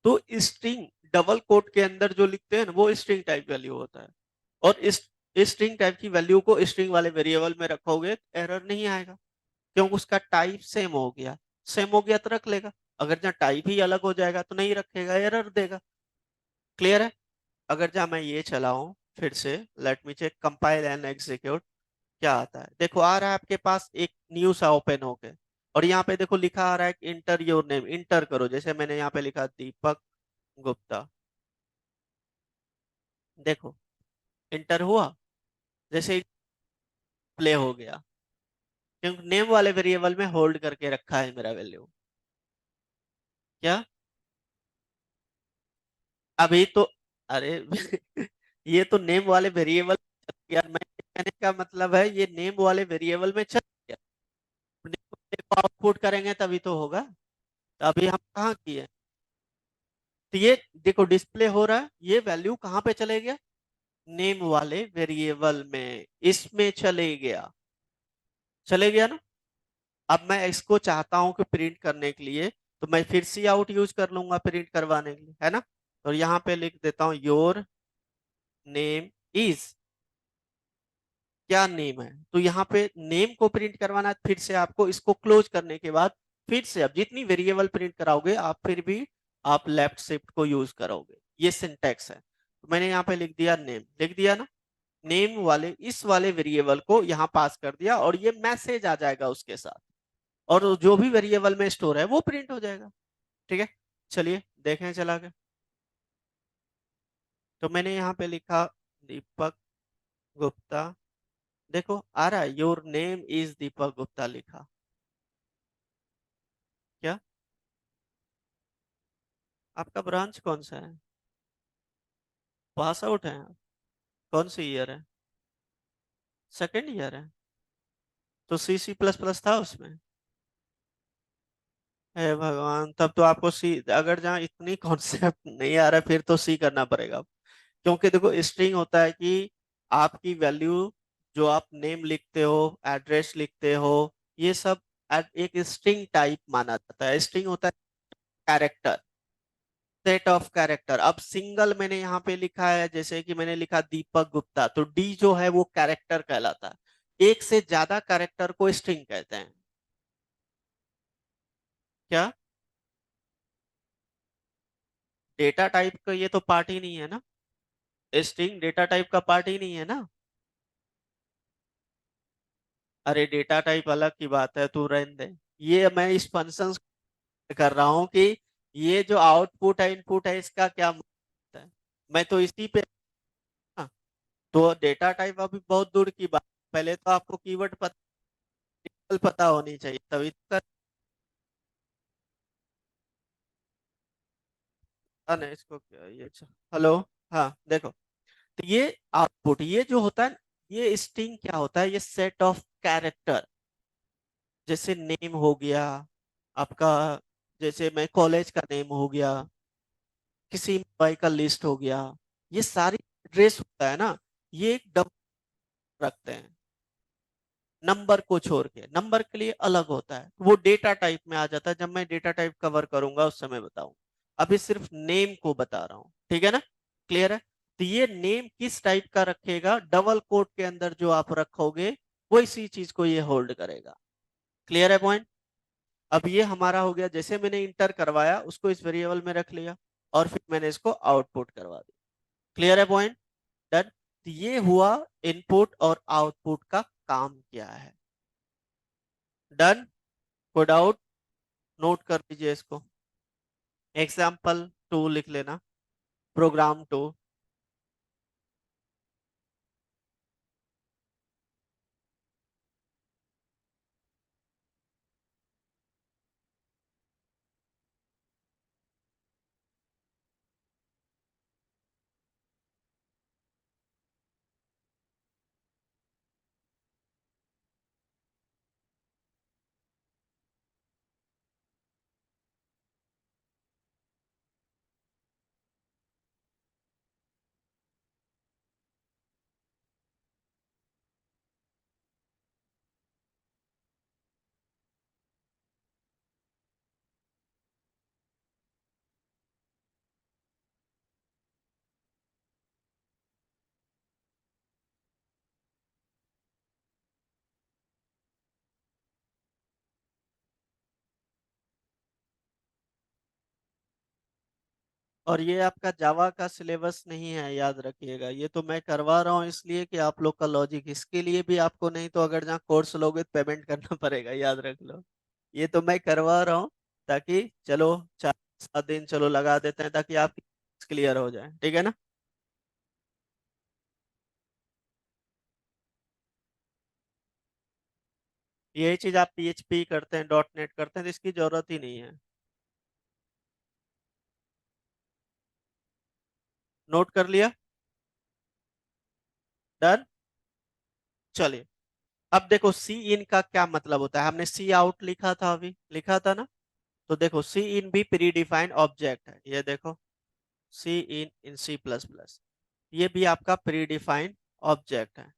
तो स्ट्रिंग डबल कोट के अंदर जो लिखते हैं ना, वो स्ट्रिंग टाइप वैल्यू होता है। और इस स्ट्रिंग टाइप की वैल्यू को स्ट्रिंग वाले वेरिएबल में रखोगे तो एरर नहीं आएगा, क्योंकि उसका टाइप सेम हो गया। सेम हो गया तो रख लेगा, अगर जहाँ टाइप ही अलग हो जाएगा तो नहीं रखेगा, एरर देगा। क्लियर है? अगर जहाँ मैं ये चलाऊं फिर से, let me check, compile and execute, क्या आता है देखो, आ रहा है आपके पास एक न्यू सा ओपन होके, और यहाँ पे देखो लिखा आ रहा है इंटर योर नेम। इंटर करो, जैसे मैंने यहाँ पे लिखा दीपक गुप्ता, देखो इंटर हुआ, जैसे प्ले हो गया, क्योंकि नेम वाले वेरिएबल में होल्ड करके रखा है मेरा वैल्यू। क्या? अभी तो, अरे ये तो नेम वाले वेरिएबल यार, मैं कहने का मतलब है ये नेम वाले वेरिएबल में चल गया। आउटपुट करेंगे तभी तो होगा। तो अभी हम कहाँ किए, तो ये देखो डिस्प्ले हो रहा है, ये वैल्यू कहाँ पे चले गया, नेम वाले वेरिएबल में, इसमें चले गया, चले गया ना? अब मैं इसको चाहता हूं कि प्रिंट करने के लिए, तो मैं फिर सी आउट यूज कर लूंगा प्रिंट करवाने के लिए, है ना? तो यहाँ पे लिख देता हूं योर नेम इज, क्या नेम है, तो यहाँ पे नेम को प्रिंट करवाना है। फिर से आपको इसको क्लोज करने के बाद फिर से अब जितनी वेरिएबल प्रिंट कराओगे आप, फिर भी आप लेफ्ट शिफ्ट को यूज करोगे। ये सिंटेक्स है। तो मैंने यहाँ पे लिख दिया नेम, लिख दिया ना? नेम वाले इस वाले वेरिएबल को यहाँ पास कर दिया, और ये मैसेज आ जाएगा उसके साथ, और जो भी वेरिएबल में स्टोर है वो प्रिंट हो जाएगा। ठीक है? चलिए देखें चला के। तो मैंने यहाँ पे लिखा दीपक गुप्ता देखो आ रहा है, your name is Deepak Gupta लिखा। क्या? आपका ब्रांच कौन सा है? पास आउट है आप? कौन सी ईयर है? सेकेंड ईयर है? तो सी सी प्लस प्लस था उसमें? हे भगवान, तब तो आपको सी, अगर जहाँ इतनी कॉन्सेप्ट नहीं आ रहा है, फिर तो सी करना पड़ेगा। क्योंकि देखो स्ट्रिंग होता है कि आपकी वैल्यू, जो आप नेम लिखते हो, एड्रेस लिखते हो, ये सब एक स्ट्रिंग टाइप माना जाता है। स्ट्रिंग होता है कैरेक्टर, सेट ऑफ कैरेक्टर। अब सिंगल मैंने यहाँ पे लिखा है, जैसे कि मैंने लिखा दीपक गुप्ता, तो डी जो है वो कैरेक्टर कहलाता है। एक से ज्यादा कैरेक्टर को स्ट्रिंग कहते हैं। क्या? डेटा टाइप का ये तो पार्ट ही नहीं है ना। स्ट्रिंग डेटा टाइप का पार्ट ही नहीं है ना। अरे डेटा टाइप अलग की बात है, तू रहने दे। ये मैं इस फंक्शन कर रहा हूँ कि ये जो आउटपुट है, इनपुट है, इसका क्या मतलब है। मैं तो इसी पे। हाँ, तो डेटा टाइप अभी बहुत दूर की बात। पहले तो आपको कीवर्ड पता होनी चाहिए, तभी तो नहीं इसको क्या ये हेलो। हाँ देखो, तो ये आउटपुट, ये जो होता है, ये स्ट्रिंग क्या होता है, ये सेट ऑफ कैरेक्टर। जैसे नेम हो गया आपका, जैसे मैं कॉलेज का नेम हो गया, किसी एम्प्लॉय का लिस्ट हो गया, ये सारी एड्रेस होता है ना, ये एक डबल रखते हैं। नंबर को छोड़ के, नंबर के लिए अलग होता है, वो डेटा टाइप में आ जाता है। जब मैं डेटा टाइप कवर करूंगा उस समय बताऊं। अभी सिर्फ नेम को बता रहा हूं, ठीक है ना। क्लियर है? तो ये नेम किस टाइप का रखेगा, डबल कोट के अंदर जो आप रखोगे, वो इसी चीज को ये होल्ड करेगा। क्लियर है पॉइंट? अब ये हमारा हो गया, जैसे मैंने इंटर करवाया उसको इस वेरिएबल में रख लिया, और फिर मैंने इसको आउटपुट करवा दिया। क्लियर है पॉइंट? डन। तो ये हुआ इनपुट और आउटपुट का काम क्या है। डन। कोई डाउट? नोट कर लीजिए इसको। एग्जाम्पल टू लिख लेना, प्रोग्राम टू। और ये आपका जावा का सिलेबस नहीं है, याद रखिएगा। ये तो मैं करवा रहा हूँ इसलिए कि आप लोग का लॉजिक, इसके लिए भी आपको, नहीं तो अगर जहाँ कोर्स लोगे तो पेमेंट करना पड़ेगा, याद रख लो। ये तो मैं करवा रहा हूँ ताकि चलो 4 7 दिन चलो लगा देते हैं, ताकि आपकी क्लियर हो जाए, ठीक है ना। यही चीज आप पीएचपी करते हैं, डॉट नेट करते हैं, तो इसकी जरूरत ही नहीं है। नोट कर लिया? डन। चलिए, अब देखो सी इन का क्या मतलब होता है। हमने सी आउट लिखा था, अभी लिखा था ना। तो देखो सी इन भी प्री डिफाइंड ऑब्जेक्ट है, ये देखो, सी इन इन सी प्लस प्लस, ये भी आपका प्री डिफाइंड ऑब्जेक्ट है।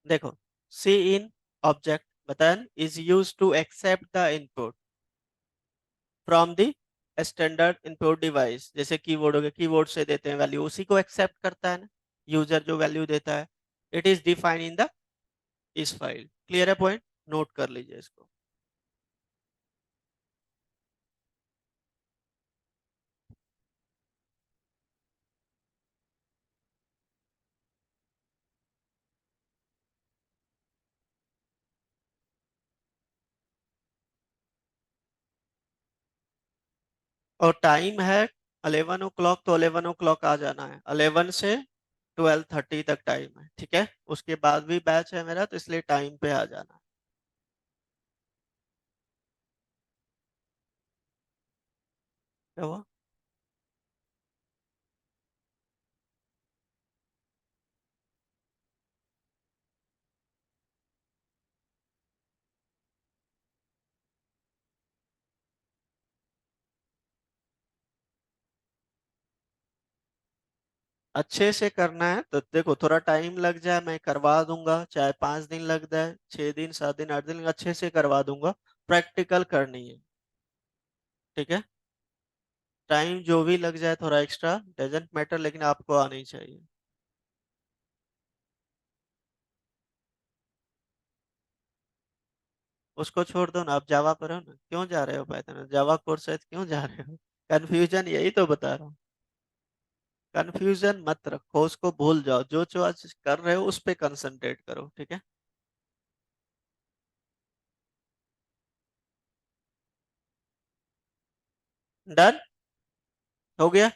देखो C in object button is use to accept the input from the standard input device. जैसे कीबोर्ड हो गया, कीबोर्ड से देते हैं वैल्यू, उसी को एक्सेप्ट करता है ना यूजर, जो वैल्यू देता है। It is defined in the इस फाइल। क्लियर है पॉइंट? नोट कर लीजिए इसको। और टाइम है 11 o'clock, तो 11 o'clock आ जाना है। 11 से 12:30 तक टाइम है, ठीक है। उसके बाद भी बैच है मेरा, तो इसलिए टाइम पे आ जाना है। क्या हुआ? अच्छे से करना है तो देखो, थोड़ा टाइम लग जाए मैं करवा दूंगा, चाहे 5 दिन लग जाए, 6 दिन, 7 दिन, 8 दिन, अच्छे से करवा दूंगा। प्रैक्टिकल करनी है, ठीक है। टाइम जो भी लग जाए थोड़ा एक्स्ट्रा डजेंट मैटर, लेकिन आपको आनी चाहिए। उसको छोड़ दो ना, आप जावा पर हो ना, क्यों जा रहे हो पाइथन? जावा कोर्स है तो क्यों जा रहे हो? कंफ्यूजन, यही तो बता रहा हूँ। कंफ्यूजन मत रखो, उसको भूल जाओ, जो जो आज कर रहे हो उस पे कंसंट्रेट करो, ठीक है। डन हो गया।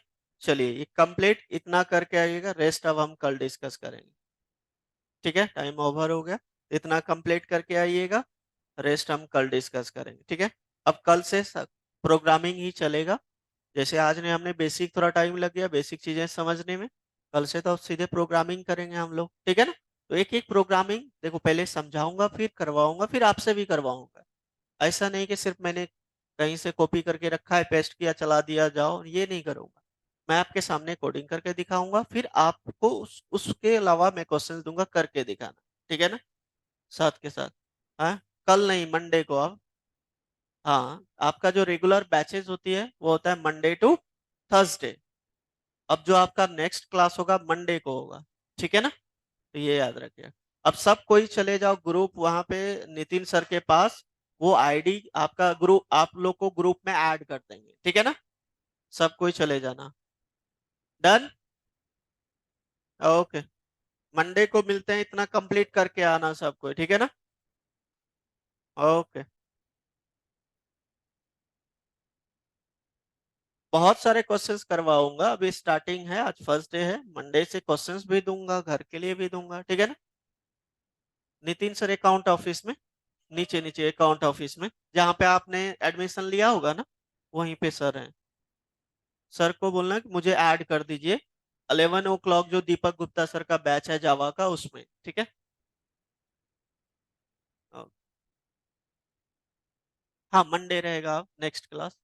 चलिए ये कंप्लीट इतना करके आइएगा, रेस्ट अब हम कल डिस्कस करेंगे, ठीक है। टाइम ओवर हो गया, इतना कंप्लीट करके आइएगा, रेस्ट हम कल डिस्कस करेंगे, ठीक है। अब कल से प्रोग्रामिंग ही चलेगा। जैसे आज ने हमने बेसिक, थोड़ा टाइम लग गया बेसिक चीजें समझने में, कल से तो अब सीधे प्रोग्रामिंग करेंगे हम लोग, ठीक है ना। तो एक एक प्रोग्रामिंग देखो, पहले समझाऊंगा, फिर करवाऊंगा, फिर आपसे भी करवाऊंगा। ऐसा नहीं कि सिर्फ मैंने कहीं से कॉपी करके रखा है, पेस्ट किया, चला दिया, जाओ, ये नहीं करूंगा। मैं आपके सामने कोडिंग करके दिखाऊंगा, फिर आपको उसके अलावा मैं क्वेश्चंस दूंगा, करके दिखाना, ठीक है ना, साथ के साथ। हाँ, कल नहीं, मंडे को आप। हाँ, आपका जो रेगुलर बैचेस होती है वो होता है मंडे टू थर्सडे। अब जो आपका नेक्स्ट क्लास होगा मंडे को होगा, ठीक है ना। तो ये याद रखिए। अब सब कोई चले जाओ ग्रुप वहां पे, नितिन सर के पास। वो आईडी आपका, ग्रुप आप लोग को ग्रुप में ऐड कर देंगे, ठीक है ना। सब कोई चले जाना। डन। ओके। मंडे को मिलते हैं, इतना कंप्लीट करके आना सब कोई, ठीक है ना। ओके। बहुत सारे क्वेश्चंस करवाऊंगा, अभी स्टार्टिंग है, आज फर्स्ट डे है। मंडे से क्वेश्चंस भी दूंगा, घर के लिए भी दूंगा, ठीक है ना। नितिन सर अकाउंट ऑफिस में, नीचे नीचे अकाउंट ऑफिस में, जहाँ पे आपने एडमिशन लिया होगा ना, वहीं पे सर हैं। सर को बोलना कि मुझे ऐड कर दीजिए 11 o'clock, जो दीपक गुप्ता सर का बैच है जावा का, उसमें, ठीक है। हाँ, मंडे रहेगा नेक्स्ट क्लास।